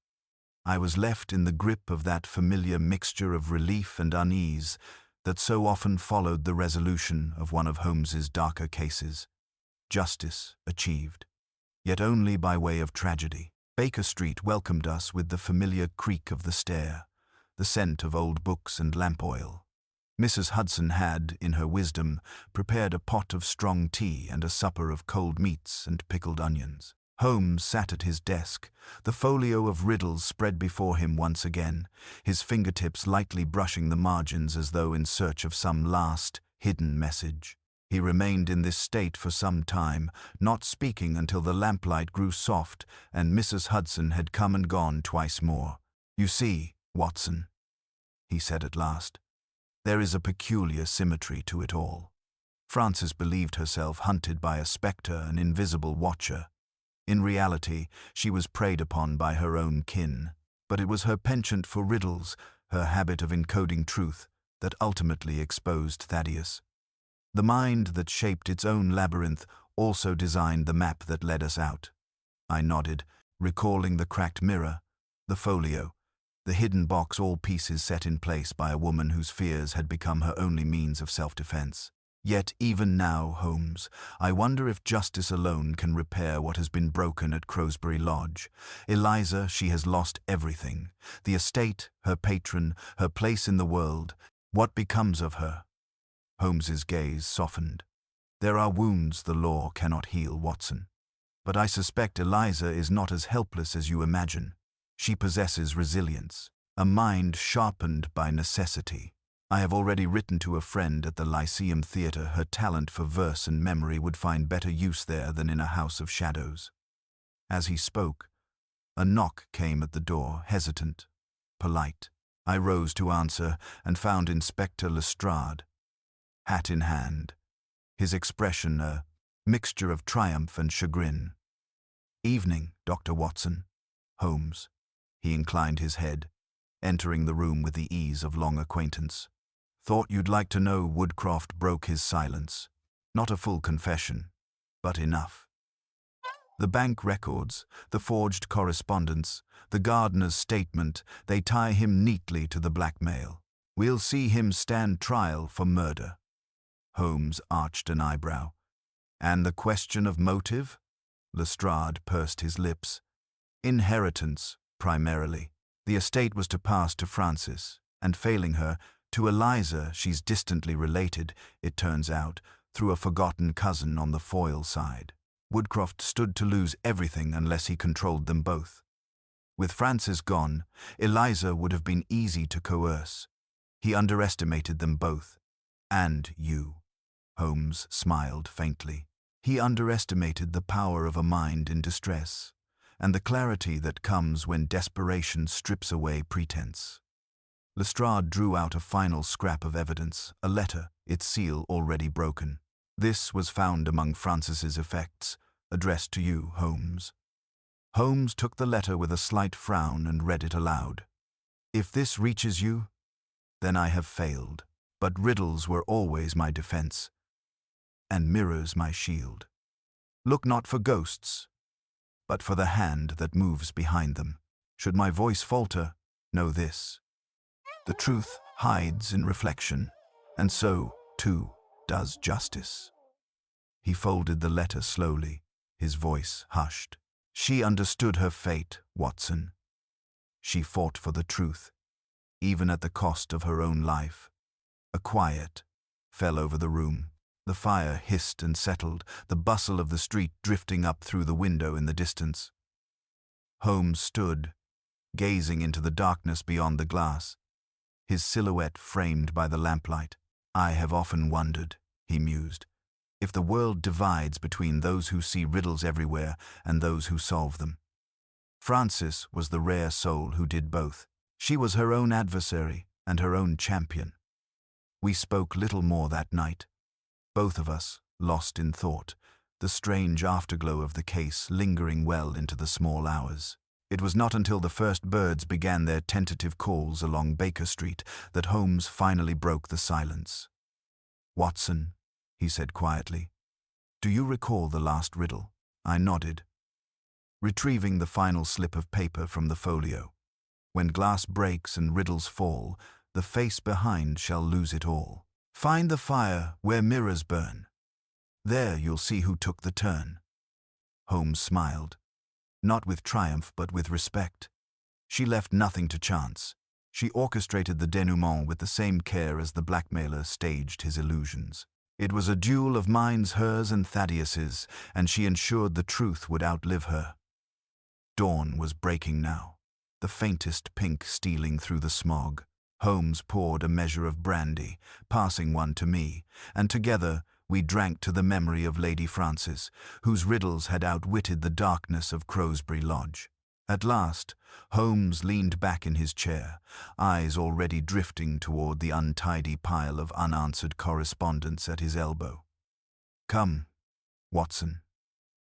I was left in the grip of that familiar mixture of relief and unease that so often followed the resolution of one of Holmes's darker cases. Justice achieved, yet only by way of tragedy. Baker Street welcomed us with the familiar creak of the stair, the scent of old books and lamp oil. Mrs. Hudson had, in her wisdom, prepared a pot of strong tea and a supper of cold meats and pickled onions. Holmes sat at his desk, the folio of Riddles spread before him once again, his fingertips lightly brushing the margins as though in search of some last, hidden message. He remained in this state for some time, not speaking until the lamplight grew soft and Mrs. Hudson had come and gone twice more. "You see, Watson," he said at last, "there is a peculiar symmetry to it all. Frances believed herself hunted by a spectre, an invisible watcher. In reality, she was preyed upon by her own kin, but it was her penchant for riddles, her habit of encoding truth, that ultimately exposed Thaddeus. The mind that shaped its own labyrinth also designed the map that led us out." I nodded, recalling the cracked mirror, the folio, the hidden box, all pieces set in place by a woman whose fears had become her only means of self-defense. Yet even now, Holmes, I wonder if justice alone can repair what has been broken at Crowsbury Lodge. Eliza, she has lost everything. The estate, her patron, her place in the world. What becomes of her? Holmes's gaze softened. "There are wounds the law cannot heal, Watson. But I suspect Eliza is not as helpless as you imagine. She possesses resilience, a mind sharpened by necessity. I have already written to a friend at the Lyceum Theatre her talent for verse and memory would find better use there than in a house of shadows." As he spoke, a knock came at the door, hesitant, polite. I rose to answer and found Inspector Lestrade, hat in hand, his expression a mixture of triumph and chagrin. "Evening, Dr. Watson." "Holmes." He inclined his head, entering the room with the ease of long acquaintance. "Thought you'd like to know." Woodcroft broke his silence. "Not a full confession, but enough. The bank records, the forged correspondence, the gardener's statement, they tie him neatly to the blackmail. We'll see him stand trial for murder." Holmes arched an eyebrow. "And the question of motive?" Lestrade pursed his lips. "Inheritance, primarily. The estate was to pass to Frances, and failing her, to Eliza. She's distantly related, it turns out, through a forgotten cousin on the Foyle side. Woodcroft stood to lose everything unless he controlled them both. With Frances gone, Eliza would have been easy to coerce. He underestimated them both. And you." Holmes smiled faintly. "He underestimated the power of a mind in distress, and the clarity that comes when desperation strips away pretense." Lestrade drew out a final scrap of evidence, a letter, its seal already broken. "This was found among Frances's effects, addressed to you, Holmes." Holmes took the letter with a slight frown and read it aloud. "If this reaches you, then I have failed. But riddles were always my defense, and mirrors my shield. Look not for ghosts, but for the hand that moves behind them. Should my voice falter, know this: the truth hides in reflection, and so, too, does justice." He folded the letter slowly, his voice hushed. "She understood her fate, Watson. She fought for the truth, even at the cost of her own life." A quiet fell over the room. The fire hissed and settled, the bustle of the street drifting up through the window in the distance. Holmes stood, gazing into the darkness beyond the glass, his silhouette framed by the lamplight. "I have often wondered," he mused, "if the world divides between those who see riddles everywhere and those who solve them." Frances was the rare soul who did both. She was her own adversary and her own champion. We spoke little more that night, both of us lost in thought, the strange afterglow of the case lingering well into the small hours. It was not until the first birds began their tentative calls along Baker Street that Holmes finally broke the silence. "Watson," he said quietly, "do you recall the last riddle?" I nodded, retrieving the final slip of paper from the folio. "When glass breaks and riddles fall, the face behind shall lose it all. Find the fire where mirrors burn. There you'll see who took the turn." Holmes smiled, not with triumph but with respect. She left nothing to chance. She orchestrated the denouement with the same care as the blackmailer staged his illusions. It was a duel of minds, hers and Thaddeus's, and she ensured the truth would outlive her. Dawn was breaking now, the faintest pink stealing through the smog. Holmes poured a measure of brandy, passing one to me, and together we drank to the memory of Lady Frances, whose riddles had outwitted the darkness of Crowsbury Lodge. At last, Holmes leaned back in his chair, eyes already drifting toward the untidy pile of unanswered correspondence at his elbow. "Come, Watson,"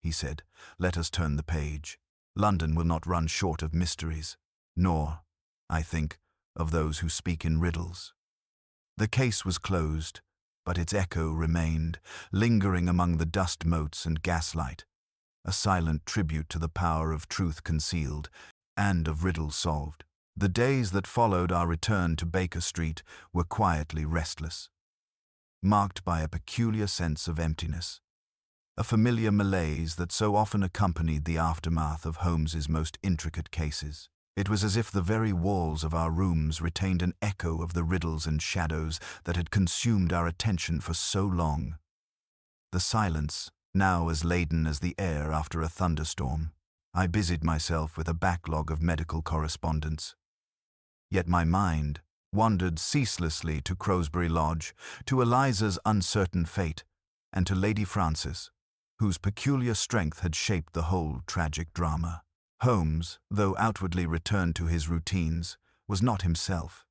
he said, "let us turn the page. London will not run short of mysteries, nor, I think, of those who speak in riddles." The case was closed, but its echo remained, lingering among the dust motes and gaslight, a silent tribute to the power of truth concealed and of riddles solved. The days that followed our return to Baker Street were quietly restless, marked by a peculiar sense of emptiness, a familiar malaise that so often accompanied the aftermath of Holmes's most intricate cases. It was as if the very walls of our rooms retained an echo of the riddles and shadows that had consumed our attention for so long. The silence, now as laden as the air after a thunderstorm. I busied myself with a backlog of medical correspondence. Yet my mind wandered ceaselessly to Crowsbury Lodge, to Eliza's uncertain fate, and to Lady Frances, whose peculiar strength had shaped the whole tragic drama. Holmes, though outwardly returned to his routines, was not himself.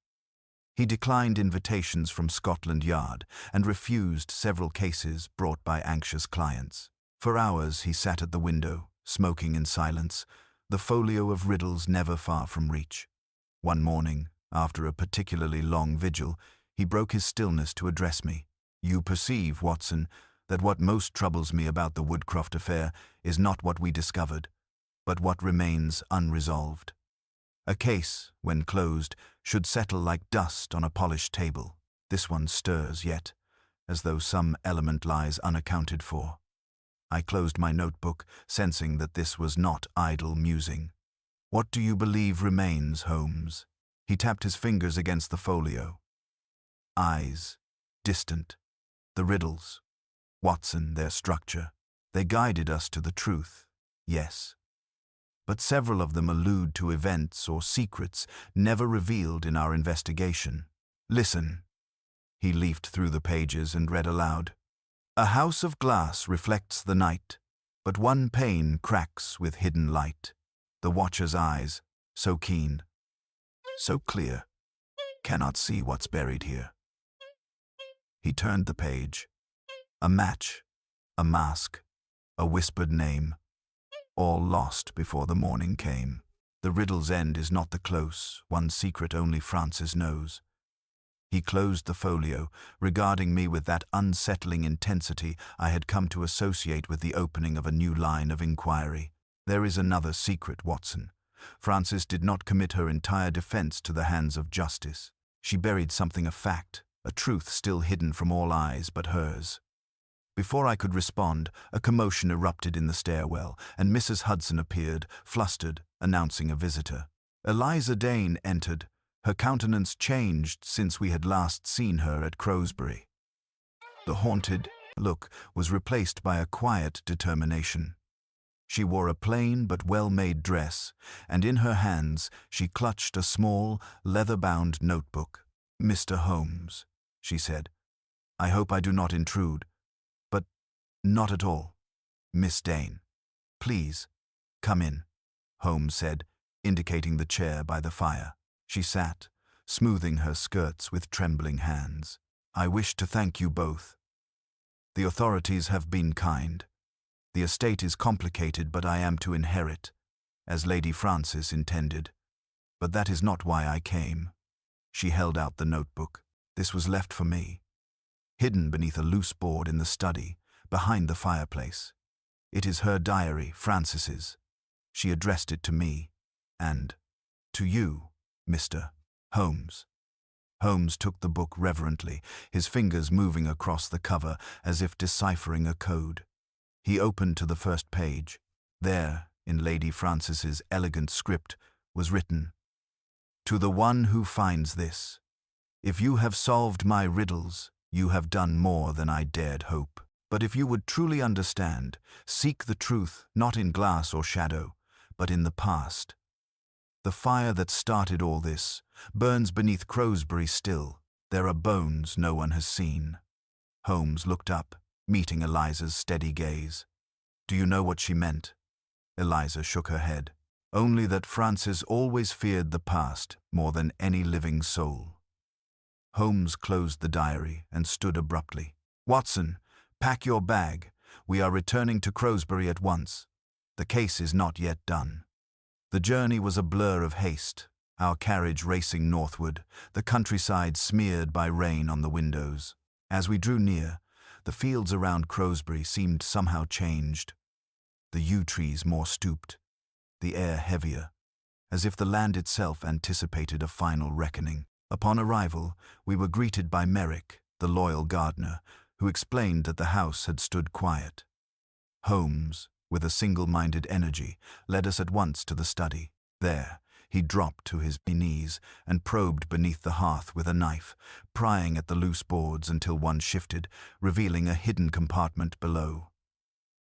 He declined invitations from Scotland Yard and refused several cases brought by anxious clients. For hours he sat at the window, smoking in silence, the folio of riddles never far from reach. One morning, after a particularly long vigil, he broke his stillness to address me. "You perceive, Watson, that what most troubles me about the Woodcroft affair is not what we discovered, but what remains unresolved. A case, when closed, should settle like dust on a polished table. This one stirs yet, as though some element lies unaccounted for." I closed my notebook, sensing that this was not idle musing. "What do you believe remains, Holmes?" He tapped his fingers against the folio. "Eyes, distant. The riddles. Watson, their structure. They guided us to the truth, yes. But several of them allude to events or secrets never revealed in our investigation. Listen." He leafed through the pages and read aloud. "A house of glass reflects the night, but one pane cracks with hidden light. The watcher's eyes, so keen, so clear, cannot see what's buried here." He turned the page. A match, a mask, a whispered name, all lost before the morning came. The riddle's end is not the close, one secret only Frances knows. He closed the folio, regarding me with that unsettling intensity I had come to associate with the opening of a new line of inquiry. "There is another secret, Watson. Frances did not commit her entire defense to the hands of justice. She buried something of fact, a truth still hidden from all eyes but hers." Before I could respond, a commotion erupted in the stairwell, and Mrs. Hudson appeared, flustered, announcing a visitor. Eliza Dane entered, her countenance changed since we had last seen her at Crowsbury. The haunted, look was replaced by a quiet determination. She wore a plain but well-made dress, and in her hands she clutched a small, leather-bound notebook. "Mr. Holmes," she said, "I hope I do not intrude, but not at all. Miss Dane, please, come in," Holmes said, indicating the chair by the fire. She sat, smoothing her skirts with trembling hands. "I wish to thank you both. The authorities have been kind. The estate is complicated, but I am to inherit, as Lady Frances intended. But that is not why I came." She held out the notebook. "This was left for me, hidden beneath a loose board in the study, behind the fireplace. It is her diary, Frances's. She addressed it to me, and to you, Mr. Holmes." Holmes took the book reverently, his fingers moving across the cover as if deciphering a code. He opened to the first page. There, in Lady Frances's elegant script, was written, "To the one who finds this, if you have solved my riddles, you have done more than I dared hope. But if you would truly understand, seek the truth not in glass or shadow, but in the past. The fire that started all this burns beneath Crowsbury still. There are bones no one has seen." Holmes looked up, meeting Eliza's steady gaze. "Do you know what she meant?" Eliza shook her head. "Only that Frances always feared the past more than any living soul." Holmes closed the diary and stood abruptly. "Watson, pack your bag. We are returning to Crowsbury at once. The case is not yet done." The journey was a blur of haste, our carriage racing northward, the countryside smeared by rain on the windows. As we drew near, the fields around Crowsbury seemed somehow changed. The yew trees more stooped, the air heavier, as if the land itself anticipated a final reckoning. Upon arrival, we were greeted by Merrick, the loyal gardener, who explained that the house had stood quiet. Holmes, with a single-minded energy, led us at once to the study. There, he dropped to his knees and probed beneath the hearth with a knife, prying at the loose boards until one shifted, revealing a hidden compartment below.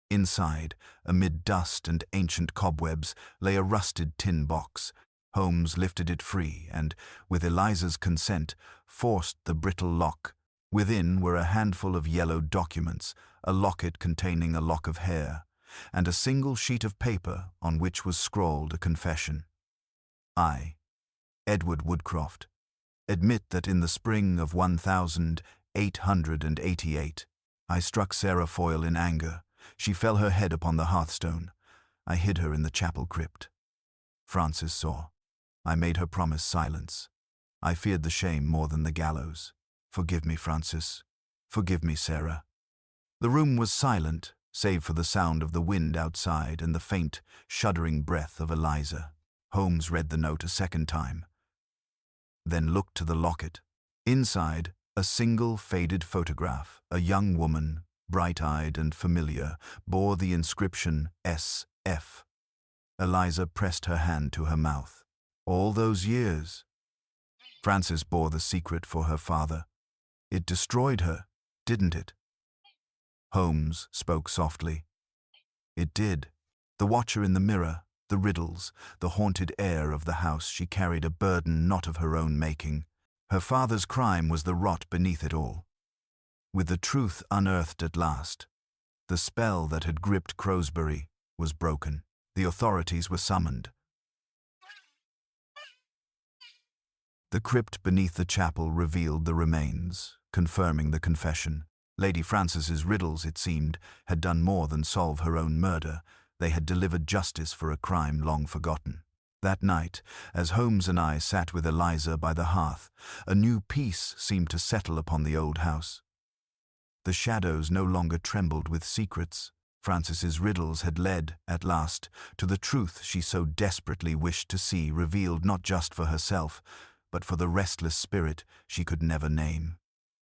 Inside, amid dust and ancient cobwebs, lay a rusted tin box. Holmes lifted it free and, with Eliza's consent, forced the brittle lock. Within were a handful of yellowed documents, a locket containing a lock of hair, and a single sheet of paper on which was scrawled a confession. "I, Edward Woodcroft, admit that in the spring of 1888, I struck Sarah Foyle in anger. She fell her head upon the hearthstone. I hid her in the chapel crypt. Frances saw. I made her promise silence. I feared the shame more than the gallows. Forgive me, Frances. Forgive me, Sarah." The room was silent, save for the sound of the wind outside and the faint, shuddering breath of Eliza. Holmes read the note a second time, then looked to the locket. Inside, a single faded photograph, a young woman, bright-eyed and familiar, bore the inscription S.F. Eliza pressed her hand to her mouth. All those years. Frances bore the secret for her father. It destroyed her, didn't it? Holmes spoke softly. "It did. The watcher in the mirror, the riddles, the haunted air of the house, she carried a burden not of her own making. Her father's crime was the rot beneath it all. With the truth unearthed at last, the spell that had gripped Crowsbury was broken. The authorities were summoned. The crypt beneath the chapel revealed the remains, confirming the confession. Lady Frances's riddles, it seemed, had done more than solve her own murder. They had delivered justice for a crime long forgotten. That night, as Holmes and I sat with Eliza by the hearth, a new peace seemed to settle upon the old house. The shadows no longer trembled with secrets. Frances's riddles had led, at last, to the truth she so desperately wished to see revealed not just for herself, but for the restless spirit she could never name.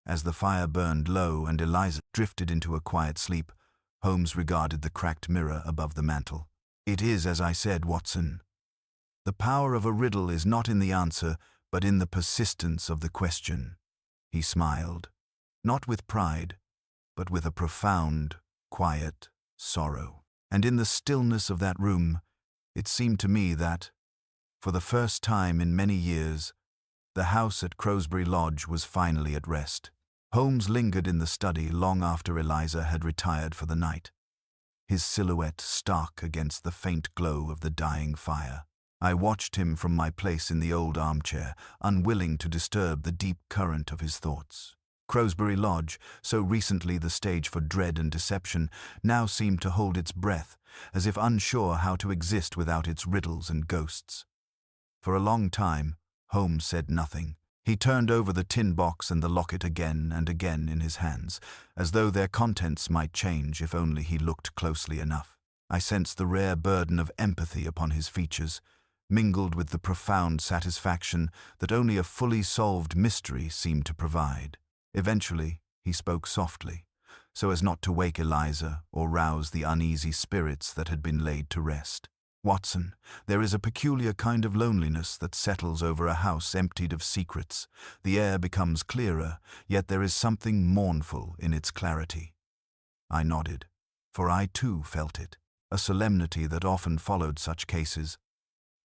As the fire burned low and Eliza drifted into a quiet sleep, Holmes regarded the cracked mirror above the mantel. "It is as I said, Watson. The power of a riddle is not in the answer, but in the persistence of the question." He smiled, not with pride, but with a profound, quiet sorrow. And in the stillness of that room, it seemed to me that, for the first time in many years, the house at Crowsbury Lodge was finally at rest. Holmes lingered in the study long after Eliza had retired for the night, his silhouette stark against the faint glow of the dying fire. I watched him from my place in the old armchair, unwilling to disturb the deep current of his thoughts. Crowsbury Lodge, so recently the stage for dread and deception, now seemed to hold its breath, as if unsure how to exist without its riddles and ghosts. For a long time, Holmes said nothing. He turned over the tin box and the locket again and again in his hands, as though their contents might change if only he looked closely enough. I sensed the rare burden of empathy upon his features, mingled with the profound satisfaction that only a fully solved mystery seemed to provide. Eventually, he spoke softly, so as not to wake Eliza or rouse the uneasy spirits that had been laid to rest. "Watson, there is a peculiar kind of loneliness that settles over a house emptied of secrets. The air becomes clearer, yet there is something mournful in its clarity." I nodded, for I too felt it, a solemnity that often followed such cases,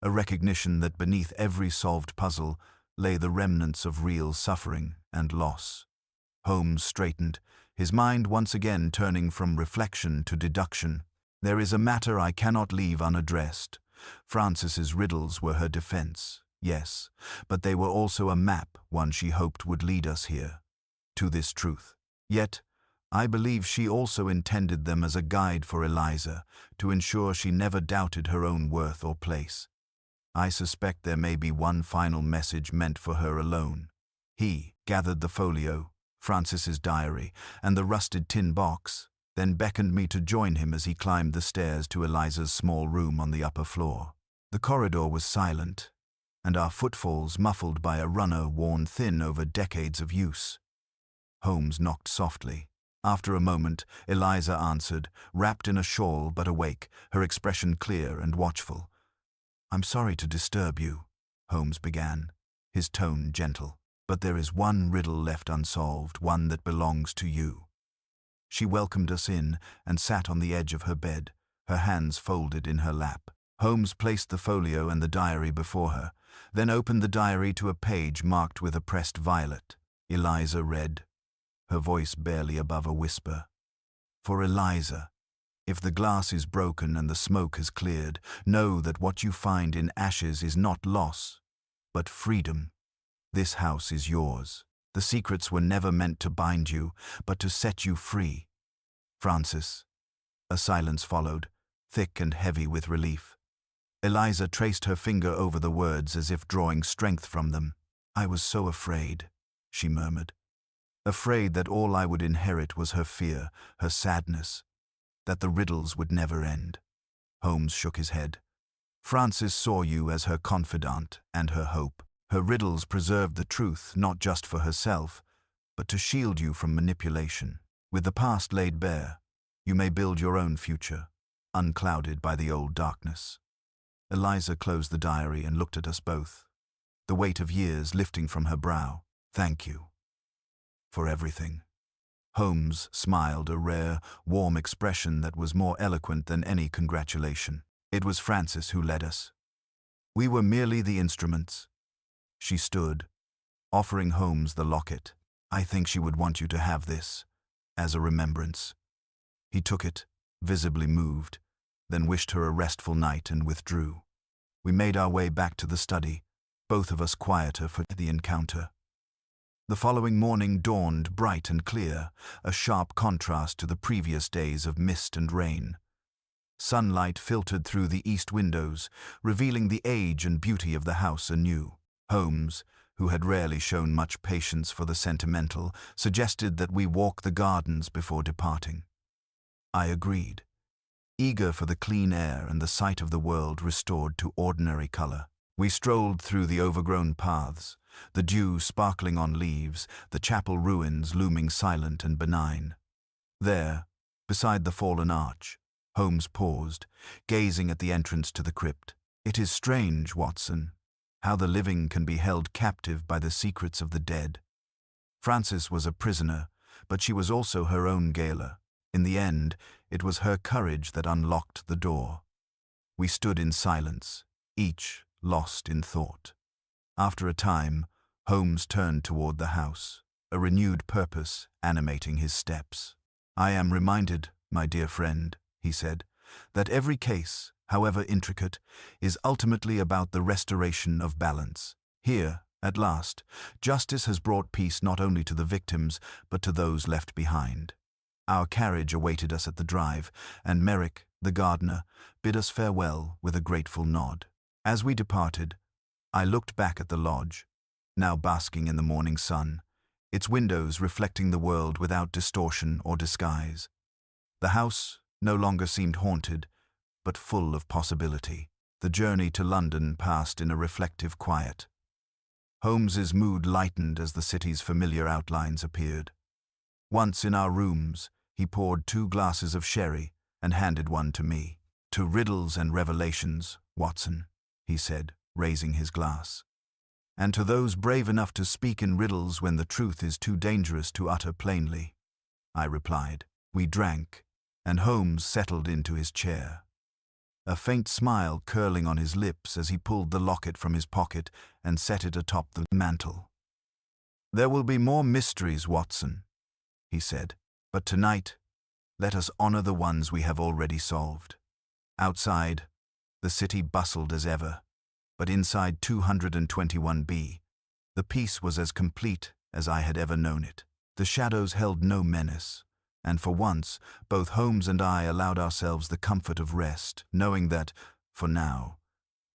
a recognition that beneath every solved puzzle lay the remnants of real suffering and loss. Holmes straightened, his mind once again turning from reflection to deduction. "There is a matter I cannot leave unaddressed. Frances's riddles were her defense, yes, but they were also a map one she hoped would lead us here, to this truth. Yet, I believe she also intended them as a guide for Eliza, to ensure she never doubted her own worth or place. I suspect there may be one final message meant for her alone." He gathered the folio, Frances's diary, and the rusted tin box, then beckoned me to join him as he climbed the stairs to Eliza's small room on the upper floor. The corridor was silent, and our footfalls muffled by a runner worn thin over decades of use. Holmes knocked softly. After a moment, Eliza answered, wrapped in a shawl but awake, her expression clear and watchful. "I'm sorry to disturb you," Holmes began, his tone gentle, "but there is one riddle left unsolved, one that belongs to you." She welcomed us in and sat on the edge of her bed, her hands folded in her lap. Holmes placed the folio and the diary before her, then opened the diary to a page marked with a pressed violet. Eliza read, her voice barely above a whisper. "For Eliza, if the glass is broken and the smoke has cleared, know that what you find in ashes is not loss, but freedom. This house is yours. The secrets were never meant to bind you, but to set you free. Frances." A silence followed, thick and heavy with relief. Eliza traced her finger over the words as if drawing strength from them. "I was so afraid," she murmured. "Afraid that all I would inherit was her fear, her sadness, that the riddles would never end." Holmes shook his head. "Frances saw you as her confidant and her hope. Her riddles preserved the truth not just for herself, but to shield you from manipulation. With the past laid bare, you may build your own future, unclouded by the old darkness." Eliza closed the diary and looked at us both, the weight of years lifting from her brow. "Thank you for everything." Holmes smiled, a rare, warm expression that was more eloquent than any congratulation. "It was Frances who led us. We were merely the instruments." She stood, offering Holmes the locket. "I think she would want you to have this, as a remembrance." He took it, visibly moved, then wished her a restful night and withdrew. We made our way back to the study, both of us quieter for the encounter. The following morning dawned bright and clear, a sharp contrast to the previous days of mist and rain. Sunlight filtered through the east windows, revealing the age and beauty of the house anew. Holmes, who had rarely shown much patience for the sentimental, suggested that we walk the gardens before departing. I agreed, eager for the clean air and the sight of the world restored to ordinary color. We strolled through the overgrown paths, the dew sparkling on leaves, the chapel ruins looming silent and benign. There, beside the fallen arch, Holmes paused, gazing at the entrance to the crypt. "It is strange, Watson, how the living can be held captive by the secrets of the dead. Frances was a prisoner, but she was also her own gaoler. In the end, it was her courage that unlocked the door. We stood in silence, each lost in thought. After a time, Holmes turned toward the house, a renewed purpose animating his steps. "I am reminded, my dear friend," he said, "that every case, however intricate, is ultimately about the restoration of balance. Here, at last, justice has brought peace not only to the victims, but to those left behind." Our carriage awaited us at the drive, and Merrick, the gardener, bid us farewell with a grateful nod. As we departed, I looked back at the lodge, now basking in the morning sun, its windows reflecting the world without distortion or disguise. The house no longer seemed haunted, but full of possibility. The journey to London passed in a reflective quiet. Holmes's mood lightened as the city's familiar outlines appeared. Once in our rooms, he poured 2 glasses of sherry and handed one to me. "To riddles and revelations, Watson," he said, raising his glass. "And to those brave enough to speak in riddles when the truth is too dangerous to utter plainly," I replied. We drank, and Holmes settled into his chair, a faint smile curling on his lips as he pulled the locket from his pocket and set it atop the mantel. "There will be more mysteries, Watson," he said, "but tonight, let us honor the ones we have already solved." Outside, the city bustled as ever, but inside 221B, the peace was as complete as I had ever known it. The shadows held no menace, and for once, both Holmes and I allowed ourselves the comfort of rest, knowing that, for now,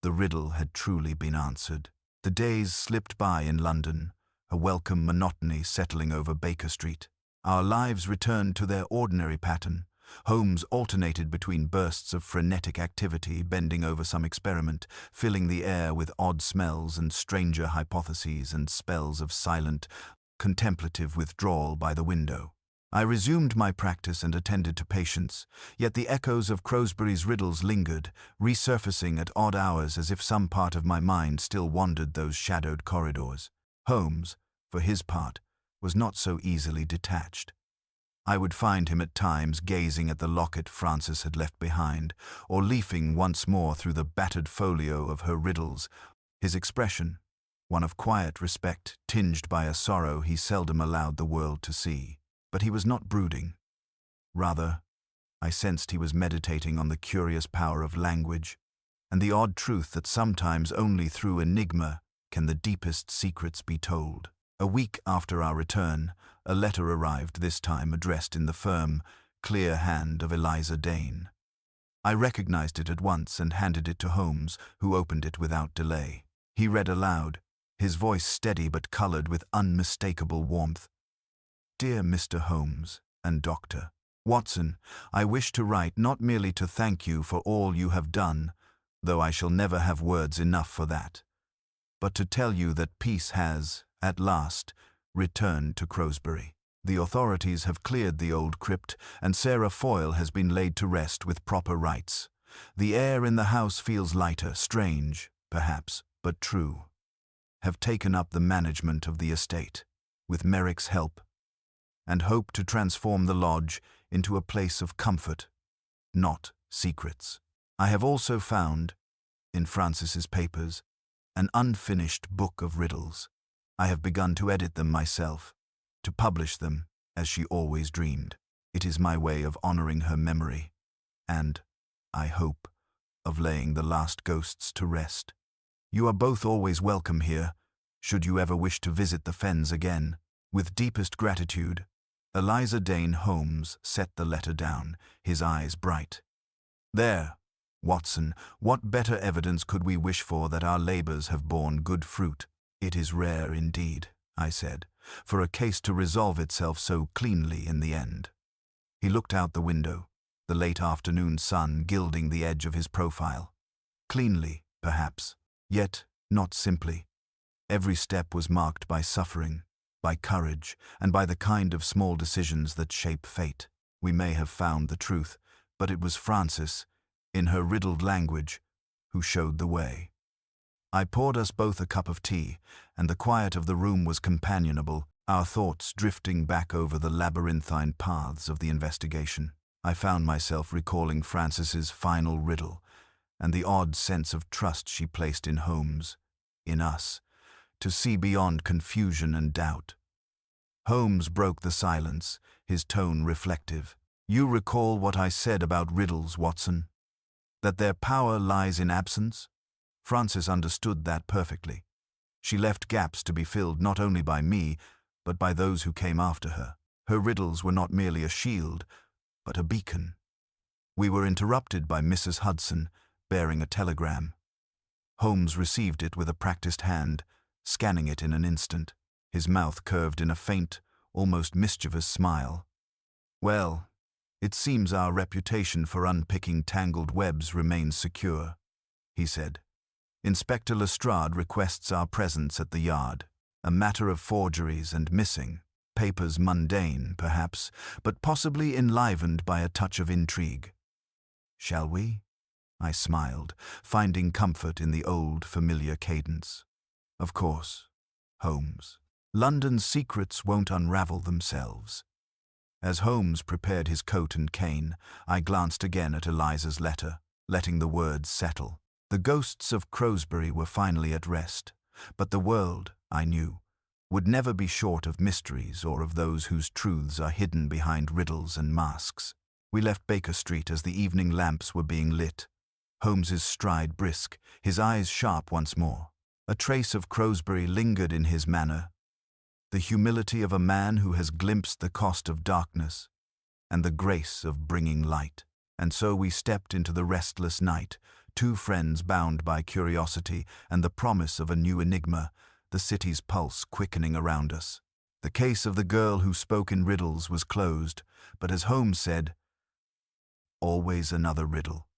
the riddle had truly been answered. The days slipped by in London, a welcome monotony settling over Baker Street. Our lives returned to their ordinary pattern. Holmes alternated between bursts of frenetic activity, bending over some experiment, filling the air with odd smells and stranger hypotheses, and spells of silent, contemplative withdrawal by the window. I resumed my practice and attended to patients, yet the echoes of Crowsbury's riddles lingered, resurfacing at odd hours as if some part of my mind still wandered those shadowed corridors. Holmes, for his part, was not so easily detached. I would find him at times gazing at the locket Frances had left behind, or leafing once more through the battered folio of her riddles. His expression, one of quiet respect tinged by a sorrow he seldom allowed the world to see. But he was not brooding. Rather, I sensed he was meditating on the curious power of language, and the odd truth that sometimes only through enigma can the deepest secrets be told. A week after our return, a letter arrived, this time addressed in the firm, clear hand of Eliza Dane. I recognized it at once and handed it to Holmes, who opened it without delay. He read aloud, his voice steady but colored with unmistakable warmth. "Dear Mr. Holmes and Dr. Watson, I wish to write not merely to thank you for all you have done, though I shall never have words enough for that, but to tell you that peace has, at last, returned to Crowsbury. The authorities have cleared the old crypt, and Sarah Foyle has been laid to rest with proper rites. The air in the house feels lighter, strange, perhaps, but true. Have taken up the management of the estate, with Merrick's help, and hope to transform the lodge into a place of comfort, not secrets. I have also found, in Frances's papers, an unfinished book of riddles. I have begun to edit them myself, to publish them, as she always dreamed. It is my way of honoring her memory, and, I hope, of laying the last ghosts to rest. You are both always welcome here, should you ever wish to visit the Fens again. With deepest gratitude, Eliza Dane. Holmes set the letter down, his eyes bright. There, Watson, what better evidence could we wish for that our labors have borne good fruit? It is rare indeed, I said, for a case to resolve itself so cleanly in the end. He looked out the window, the late afternoon sun gilding the edge of his profile. Cleanly, perhaps, yet not simply. Every step was marked by suffering, by courage, and by the kind of small decisions that shape fate. We may have found the truth, but it was Frances, in her riddled language, who showed the way. I poured us both a cup of tea, and the quiet of the room was companionable, our thoughts drifting back over the labyrinthine paths of the investigation. I found myself recalling Frances's final riddle and the odd sense of trust she placed in Holmes, in us, to see beyond confusion and doubt. Holmes broke the silence, his tone reflective. "You recall what I said about riddles, Watson? That their power lies in absence?" Frances understood that perfectly. She left gaps to be filled not only by me, but by those who came after her. Her riddles were not merely a shield, but a beacon. We were interrupted by Mrs. Hudson, bearing a telegram. Holmes received it with a practiced hand, scanning it in an instant, his mouth curved in a faint, almost mischievous smile. "Well, it seems our reputation for unpicking tangled webs remains secure," he said. "Inspector Lestrade requests our presence at the yard. A matter of forgeries and missing. Papers mundane, perhaps, but possibly enlivened by a touch of intrigue. Shall we?" I smiled, finding comfort in the old, familiar cadence. "Of course, Holmes. London's secrets won't unravel themselves." As Holmes prepared his coat and cane, I glanced again at Eliza's letter, letting the words settle. The ghosts of Crowsbury were finally at rest, but the world, I knew, would never be short of mysteries or of those whose truths are hidden behind riddles and masks. We left Baker Street as the evening lamps were being lit, Holmes's stride brisk, his eyes sharp once more. A trace of Crowsbury lingered in his manner, the humility of a man who has glimpsed the cost of darkness and the grace of bringing light. And so we stepped into the restless night, two friends bound by curiosity and the promise of a new enigma, the city's pulse quickening around us. The case of the girl who spoke in riddles was closed, but as Holmes said, always another riddle.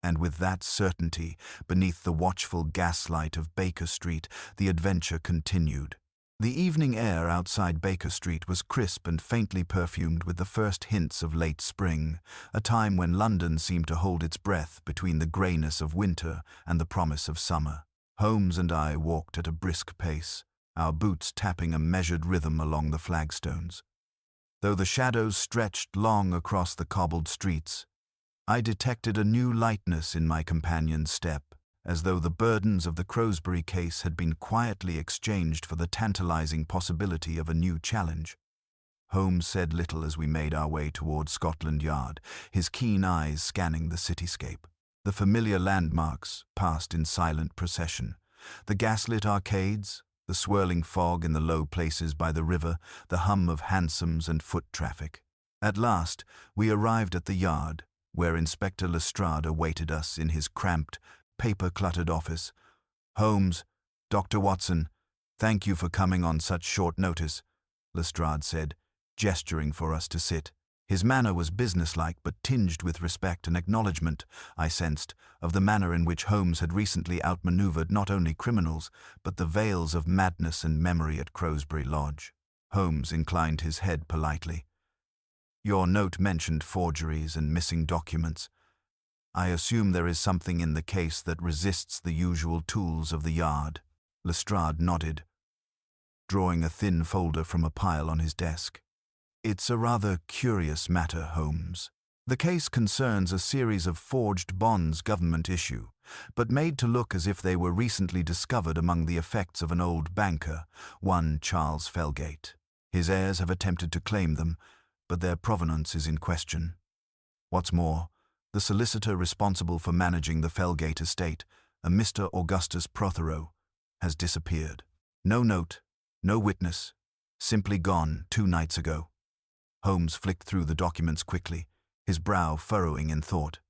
And with that certainty, beneath the watchful gaslight of Baker Street, the adventure continued. The evening air outside Baker Street was crisp and faintly perfumed with the first hints of late spring, a time when London seemed to hold its breath between the greyness of winter and the promise of summer. Holmes and I walked at a brisk pace, our boots tapping a measured rhythm along the flagstones. Though the shadows stretched long across the cobbled streets, I detected a new lightness in my companion's step, as though the burdens of the Crowsbury case had been quietly exchanged for the tantalizing possibility of a new challenge. Holmes said little as we made our way toward Scotland Yard, his keen eyes scanning the cityscape. The familiar landmarks passed in silent procession. The gaslit arcades, the swirling fog in the low places by the river, the hum of hansoms and foot traffic. At last, we arrived at the yard, where Inspector Lestrade awaited us in his cramped, paper-cluttered office. "Holmes, Dr. Watson, thank you for coming on such short notice," Lestrade said, gesturing for us to sit. His manner was businesslike but tinged with respect and acknowledgement, I sensed, of the manner in which Holmes had recently outmaneuvered not only criminals, but the veils of madness and memory at Crowsbury Lodge. Holmes inclined his head politely. "Your note mentioned forgeries and missing documents. I assume there is something in the case that resists the usual tools of the yard." Lestrade nodded, drawing a thin folder from a pile on his desk. "It's a rather curious matter, Holmes. The case concerns a series of forged bonds government issue, but made to look as if they were recently discovered among the effects of an old banker, one Charles Felgate. His heirs have attempted to claim them, but their provenance is in question. What's more, the solicitor responsible for managing the Felgate estate, a Mr. Augustus Prothero, has disappeared. No note, no witness, simply gone 2 nights ago." Holmes flicked through the documents quickly, his brow furrowing in thought.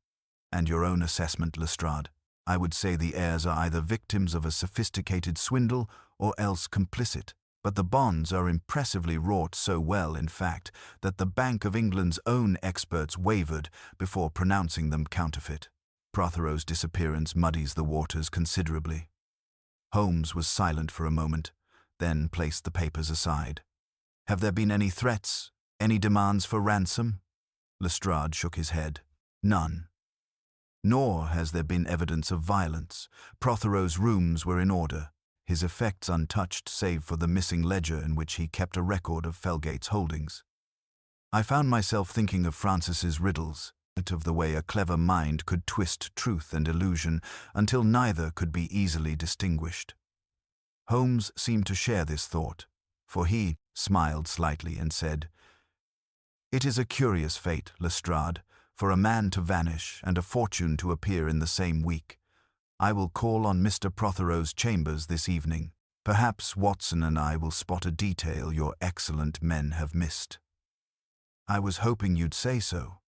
"And your own assessment, Lestrade? I would say the heirs are either victims of a sophisticated swindle or else complicit. But the bonds are impressively wrought so well, in fact, that the Bank of England's own experts wavered before pronouncing them counterfeit. Prothero's disappearance muddies the waters considerably." Holmes was silent for a moment, then placed the papers aside. "Have there been any threats, any demands for ransom?" Lestrade shook his head. "None. Nor has there been evidence of violence. Prothero's rooms were in order, his effects untouched save for the missing ledger in which he kept a record of Felgate's holdings. I found myself thinking of Francis's riddles, of the way a clever mind could twist truth and illusion until neither could be easily distinguished. Holmes seemed to share this thought, for he smiled slightly and said, "It is a curious fate, Lestrade, for a man to vanish and a fortune to appear in the same week. I will call on Mr. Prothero's chambers this evening. Perhaps Watson and I will spot a detail your excellent men have missed." "I was hoping you'd say so."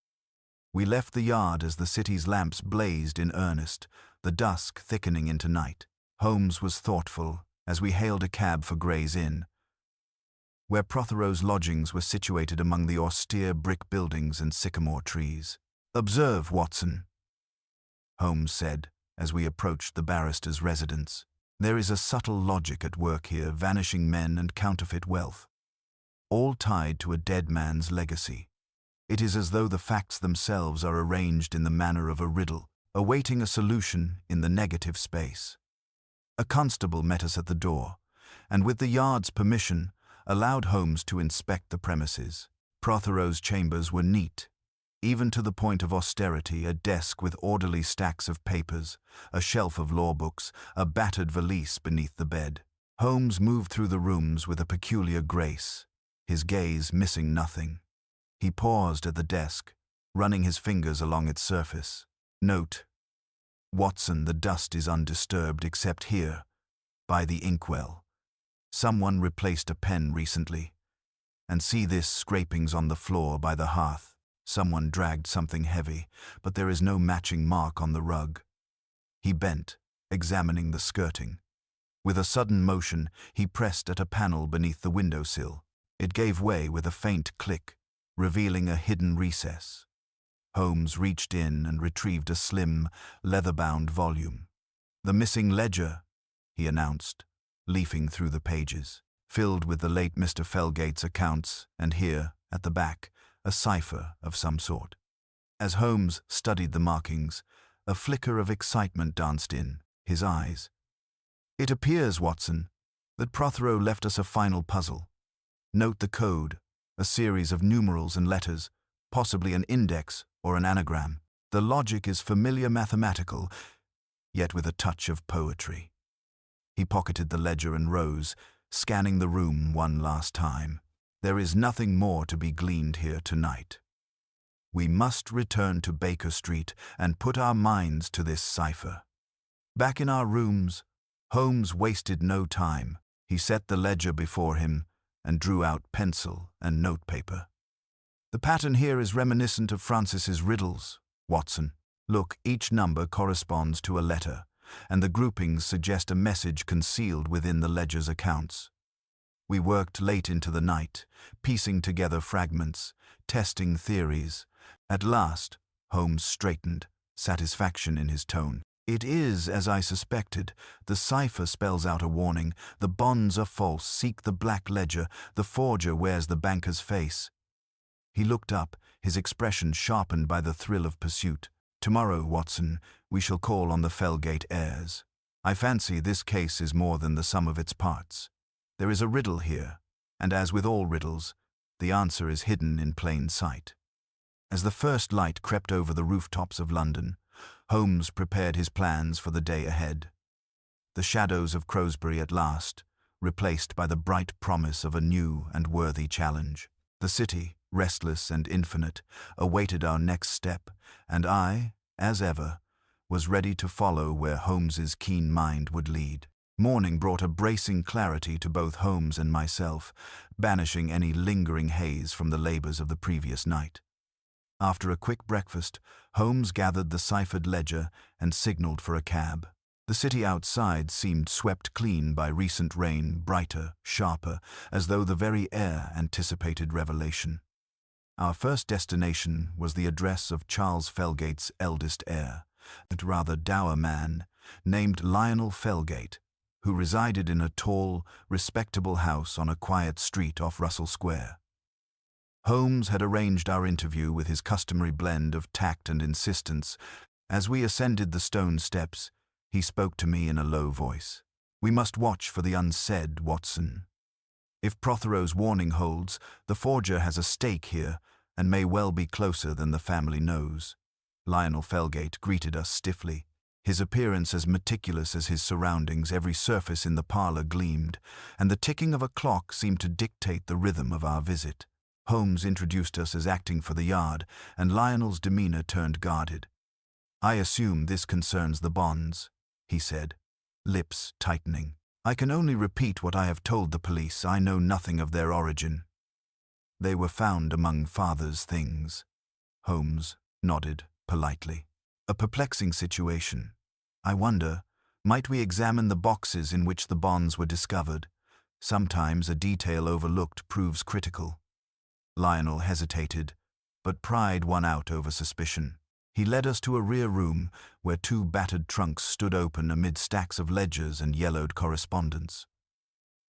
We left the yard as the city's lamps blazed in earnest, the dusk thickening into night. Holmes was thoughtful as we hailed a cab for Gray's Inn, where Prothero's lodgings were situated among the austere brick buildings and sycamore trees. "Observe, Watson," Holmes said as we approached the barrister's residence. "There is a subtle logic at work here, vanishing men and counterfeit wealth, all tied to a dead man's legacy. It is as though the facts themselves are arranged in the manner of a riddle, awaiting a solution in the negative space." A constable met us at the door, and with the yard's permission, allowed Holmes to inspect the premises. Prothero's chambers were neat, even to the point of austerity, a desk with orderly stacks of papers, a shelf of law books, a battered valise beneath the bed. Holmes moved through the rooms with a peculiar grace, his gaze missing nothing. He paused at the desk, running his fingers along its surface. "Note, Watson, the dust is undisturbed except here, by the inkwell. Someone replaced a pen recently. And see this scrapings on the floor by the hearth. Someone dragged something heavy, but there is no matching mark on the rug." He bent, examining the skirting. With a sudden motion, he pressed at a panel beneath the windowsill. It gave way with a faint click, revealing a hidden recess. Holmes reached in and retrieved a slim, leather-bound volume. "The missing ledger," he announced, leafing through the pages, "filled with the late Mr. Felgate's accounts, and here, at the back, a cipher of some sort." As Holmes studied the markings, a flicker of excitement danced in his eyes. "It appears, Watson, that Prothero left us a final puzzle. Note the code, a series of numerals and letters, possibly an index or an anagram. The logic is familiar mathematical, yet with a touch of poetry." He pocketed the ledger and rose, scanning the room one last time. "There is nothing more to be gleaned here tonight. We must return to Baker Street and put our minds to this cipher." Back in our rooms, Holmes wasted no time. He set the ledger before him and drew out pencil and notepaper. "The pattern here is reminiscent of Francis's riddles, Watson. Look, each number corresponds to a letter, and the groupings suggest a message concealed within the ledger's accounts." We worked late into the night, piecing together fragments, testing theories. At last, Holmes straightened, satisfaction in his tone. "It is, as I suspected. The cipher spells out a warning. The bonds are false. Seek the black ledger. The forger wears the banker's face." He looked up, his expression sharpened by the thrill of pursuit. "Tomorrow, Watson, we shall call on the Felgate heirs. I fancy this case is more than the sum of its parts. There is a riddle here, and as with all riddles, the answer is hidden in plain sight." As the first light crept over the rooftops of London, Holmes prepared his plans for the day ahead. The shadows of Crowsbury at last, replaced by the bright promise of a new and worthy challenge. The city, restless and infinite, awaited our next step, and I, as ever, was ready to follow where Holmes's keen mind would lead. Morning brought a bracing clarity to both Holmes and myself, banishing any lingering haze from the labors of the previous night. After a quick breakfast, Holmes gathered the ciphered ledger and signaled for a cab. The city outside seemed swept clean by recent rain, brighter, sharper, as though the very air anticipated revelation. Our first destination was the address of Charles Felgate's eldest heir, a rather dour man named Lionel Felgate, who resided in a tall, respectable house on a quiet street off Russell Square. Holmes had arranged our interview with his customary blend of tact and insistence. As we ascended the stone steps, he spoke to me in a low voice. We must watch for the unsaid, Watson. If Prothero's warning holds, the forger has a stake here and may well be closer than the family knows. Lionel Felgate greeted us stiffly. His appearance as meticulous as his surroundings, every surface in the parlor gleamed, and the ticking of a clock seemed to dictate the rhythm of our visit. Holmes introduced us as acting for the Yard, and Lionel's demeanor turned guarded. "I assume this concerns the bonds," he said, lips tightening. "I can only repeat what I have told the police. I know nothing of their origin." "They were found among father's things." Holmes nodded politely. "A perplexing situation. I wonder, might we examine the boxes in which the bonds were discovered? Sometimes a detail overlooked proves critical." Lionel hesitated, but pride won out over suspicion. He led us to a rear room where two battered trunks stood open amid stacks of ledgers and yellowed correspondence.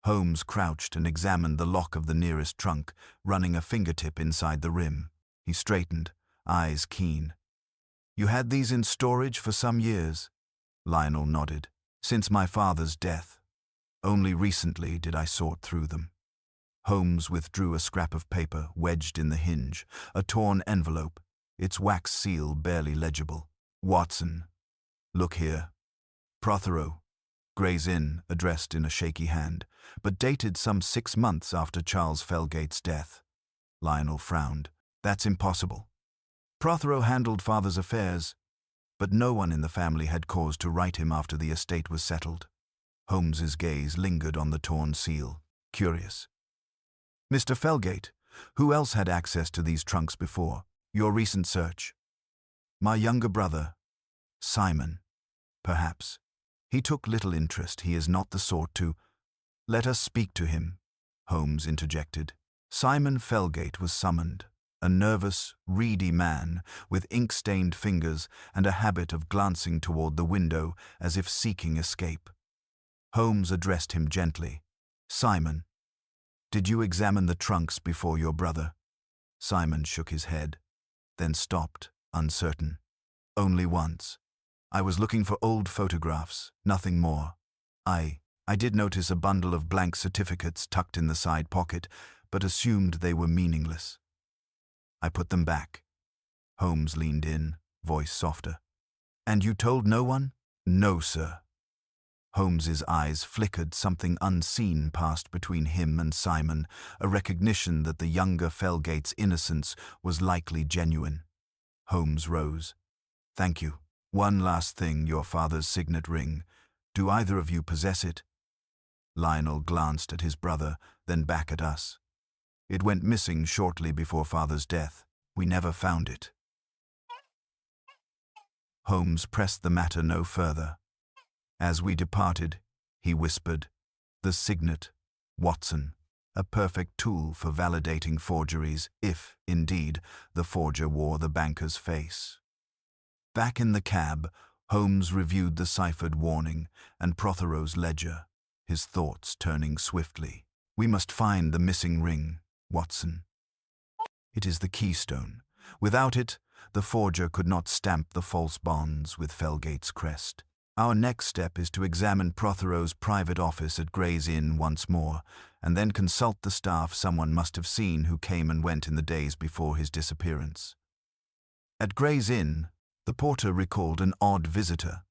Holmes crouched and examined the lock of the nearest trunk, running a fingertip inside the rim. He straightened, eyes keen. "You had these in storage for some years?" Lionel nodded. "Since my father's death. Only recently did I sort through them." Holmes withdrew a scrap of paper wedged in the hinge, a torn envelope, its wax seal barely legible. "Watson, look here. Prothero, Gray's Inn," addressed in a shaky hand, but dated some 6 months after Charles Felgate's death. Lionel frowned. "That's impossible. Prothero handled father's affairs, but no one in the family had cause to write him after the estate was settled." Holmes's gaze lingered on the torn seal, curious. "Mr. Felgate, who else had access to these trunks before your recent search?" "My younger brother, Simon, perhaps. He took little interest. He is not the sort to—" "Let us speak to him," Holmes interjected. Simon Felgate was summoned, a nervous, reedy man with ink-stained fingers and a habit of glancing toward the window as if seeking escape. Holmes addressed him gently. "Simon, did you examine the trunks before your brother?" Simon shook his head, then stopped, uncertain. "Only once. I was looking for old photographs, nothing more. I did notice a bundle of blank certificates tucked in the side pocket, but assumed they were meaningless. I put them back." Holmes leaned in, voice softer. "And you told no one?" "No, sir." Holmes's eyes flickered. Something unseen passed between him and Simon, a recognition that the younger Felgate's innocence was likely genuine. Holmes rose. "Thank you. One last thing, your father's signet ring. Do either of you possess it?" Lionel glanced at his brother, then back at us. "It went missing shortly before father's death. We never found it." Holmes pressed the matter no further. As we departed, he whispered, "The signet, Watson, a perfect tool for validating forgeries if, indeed, the forger wore the banker's face." Back in the cab, Holmes reviewed the ciphered warning and Prothero's ledger, his thoughts turning swiftly. "We must find the missing ring, Watson. It is the keystone. Without it, the forger could not stamp the false bonds with Felgate's crest. Our next step is to examine Prothero's private office at Gray's Inn once more, and then consult the staff someone must have seen who came and went in the days before his disappearance. At Gray's Inn, the porter recalled an odd visitor.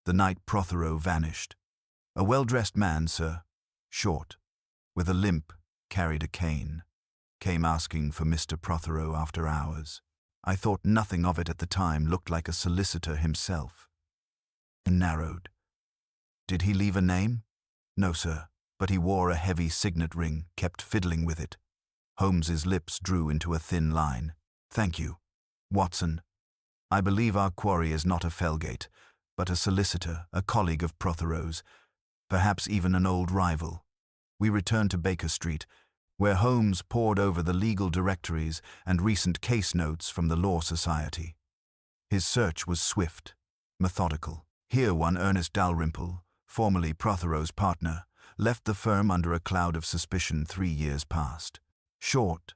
The night Prothero vanished. A well-dressed man, sir, short, with a limp, carried a cane, came asking for Mr. Prothero after hours. I thought nothing of it at the time, looked like a solicitor himself." Narrowed. "Did he leave a name?" "No, sir, but he wore a heavy signet ring, kept fiddling with it." Holmes's lips drew into a thin line. "Thank you, Watson. I believe our quarry is not a Felgate, but a solicitor, a colleague of Prothero's, perhaps even an old rival." We returned to Baker Street, where Holmes pored over the legal directories and recent case notes from the Law Society. His search was swift, methodical. Here one Ernest Dalrymple, formerly Prothero's partner, left the firm under a cloud of suspicion 3 years past. Short,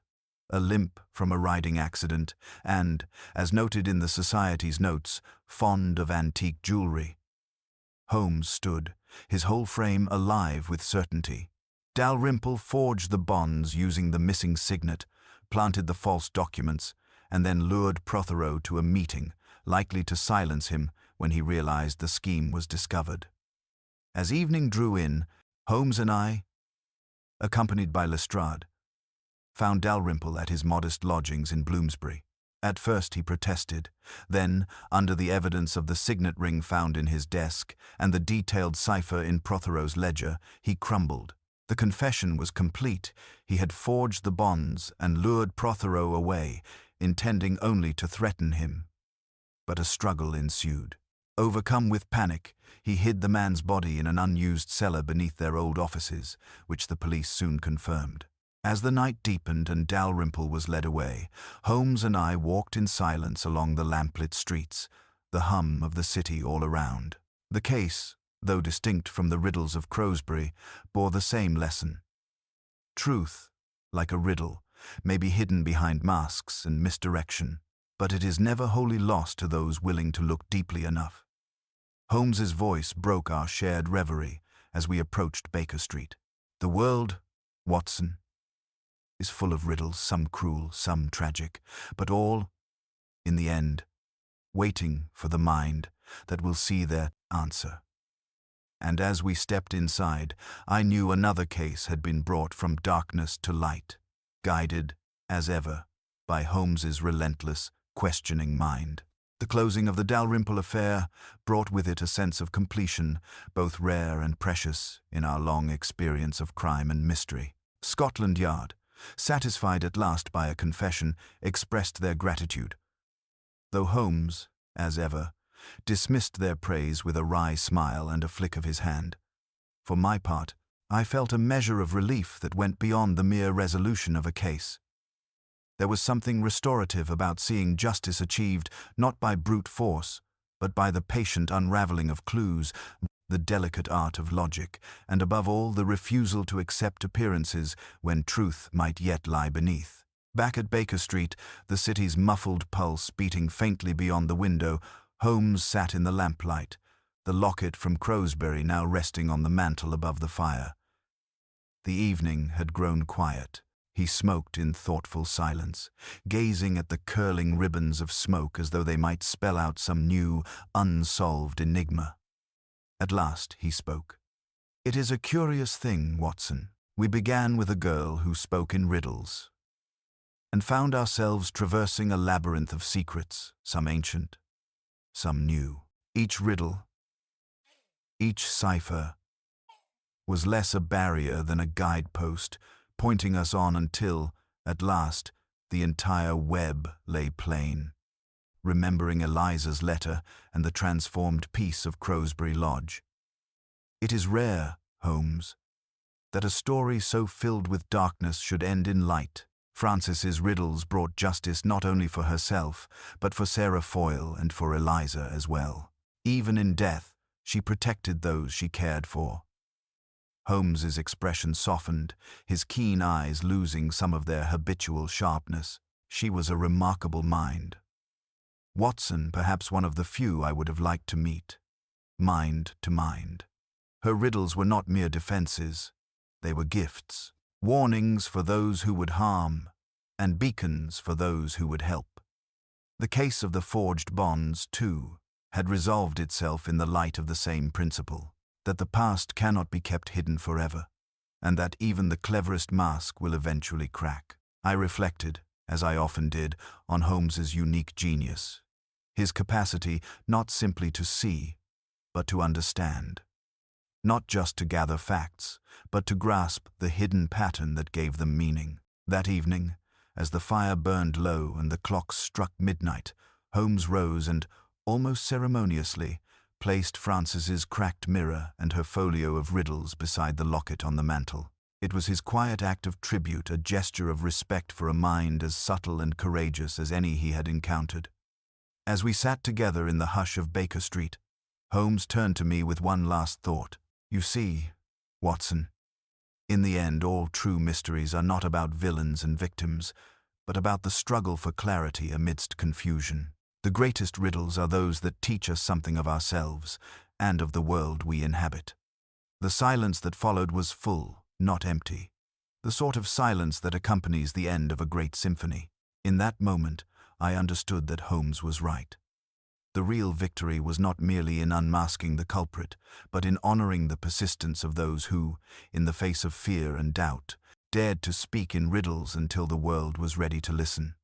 a limp from a riding accident, and, as noted in the Society's notes, fond of antique jewelry. Holmes stood, his whole frame alive with certainty. Dalrymple forged the bonds using the missing signet, planted the false documents, and then lured Prothero to a meeting, likely to silence him when he realized the scheme was discovered. As evening drew in, Holmes and I, accompanied by Lestrade, found Dalrymple at his modest lodgings in Bloomsbury. At first he protested. Then, under the evidence of the signet ring found in his desk and the detailed cipher in Prothero's ledger, he crumbled. The confession was complete. He had forged the bonds and lured Prothero away, intending only to threaten him. But a struggle ensued. Overcome with panic, he hid the man's body in an unused cellar beneath their old offices, which the police soon confirmed. As the night deepened and Dalrymple was led away, Holmes and I walked in silence along the lamplit streets, the hum of the city all around. The case, though distinct from the riddles of Crowsbury, bore the same lesson. Truth, like a riddle, may be hidden behind masks and misdirection, but it is never wholly lost to those willing to look deeply enough. Holmes's voice broke our shared reverie as we approached Baker Street. The world, Watson, is full of riddles, some cruel, some tragic, but all, in the end, waiting for the mind that will see their answer. And as we stepped inside, I knew another case had been brought from darkness to light, guided, as ever, by Holmes's relentless, questioning mind. The closing of the Dalrymple affair brought with it a sense of completion, both rare and precious in our long experience of crime and mystery. Scotland Yard, satisfied at last by a confession, expressed their gratitude, though Holmes, as ever, dismissed their praise with a wry smile and a flick of his hand. For my part, I felt a measure of relief that went beyond the mere resolution of a case. There was something restorative about seeing justice achieved not by brute force, but by the patient unraveling of clues, the delicate art of logic, and above all the refusal to accept appearances when truth might yet lie beneath. Back at Baker Street, the city's muffled pulse beating faintly beyond the window, Holmes sat in the lamplight, the locket from Crowsbury now resting on the mantel above the fire. The evening had grown quiet. He smoked in thoughtful silence, gazing at the curling ribbons of smoke as though they might spell out some new, unsolved enigma. At last he spoke. "It is a curious thing, Watson. We began with a girl who spoke in riddles, and found ourselves traversing a labyrinth of secrets, some ancient, some new. Each riddle, each cipher, was less a barrier than a guidepost, pointing us on until, at last, the entire web lay plain. Remembering Eliza's letter and the transformed peace of Crowsbury Lodge. It is rare, Holmes, that a story so filled with darkness should end in light. Frances's riddles brought justice not only for herself, but for Sarah Foyle and for Eliza as well. Even in death, she protected those she cared for. Holmes's expression softened, his keen eyes losing some of their habitual sharpness. She was a remarkable mind. Watson, perhaps one of the few I would have liked to meet. Mind to mind. Her riddles were not mere defenses. They were gifts, warnings for those who would harm, and beacons for those who would help. The case of the forged bonds, too, had resolved itself in the light of the same principle, that the past cannot be kept hidden forever, and that even the cleverest mask will eventually crack. I reflected, as I often did, on Holmes's unique genius. His capacity not simply to see, but to understand. Not just to gather facts, but to grasp the hidden pattern that gave them meaning. That evening, as the fire burned low and the clocks struck midnight, Holmes rose and, almost ceremoniously, placed Frances's cracked mirror and her folio of riddles beside the locket on the mantel. It was his quiet act of tribute, a gesture of respect for a mind as subtle and courageous as any he had encountered. As we sat together in the hush of Baker Street, Holmes turned to me with one last thought. "You see, Watson, in the end all true mysteries are not about villains and victims, but about the struggle for clarity amidst confusion. The greatest riddles are those that teach us something of ourselves and of the world we inhabit." The silence that followed was full, not empty. The sort of silence that accompanies the end of a great symphony. In that moment, I understood that Holmes was right. The real victory was not merely in unmasking the culprit, but in honoring the persistence of those who, in the face of fear and doubt, dared to speak in riddles until the world was ready to listen.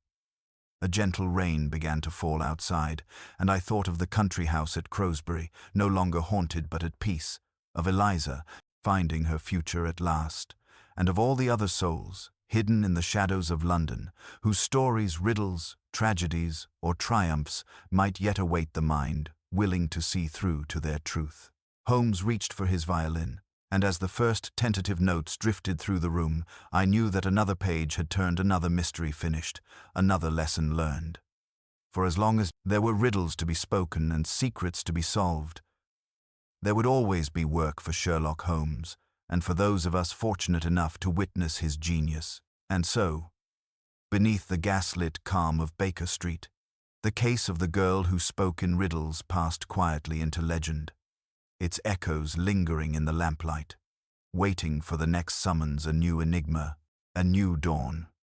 A gentle rain began to fall outside, and I thought of the country house at Crowsbury, no longer haunted but at peace, of Eliza, finding her future at last, and of all the other souls, hidden in the shadows of London, whose stories, riddles, tragedies, or triumphs might yet await the mind, willing to see through to their truth. Holmes reached for his violin, and as the first tentative notes drifted through the room, I knew that another page had turned, another mystery finished, another lesson learned. For as long as there were riddles to be spoken and secrets to be solved, there would always be work for Sherlock Holmes, and for those of us fortunate enough to witness his genius. And so, beneath the gaslit calm of Baker Street, the case of the girl who spoke in riddles passed quietly into legend, its echoes lingering in the lamplight, waiting for the next summons, a new enigma, a new dawn.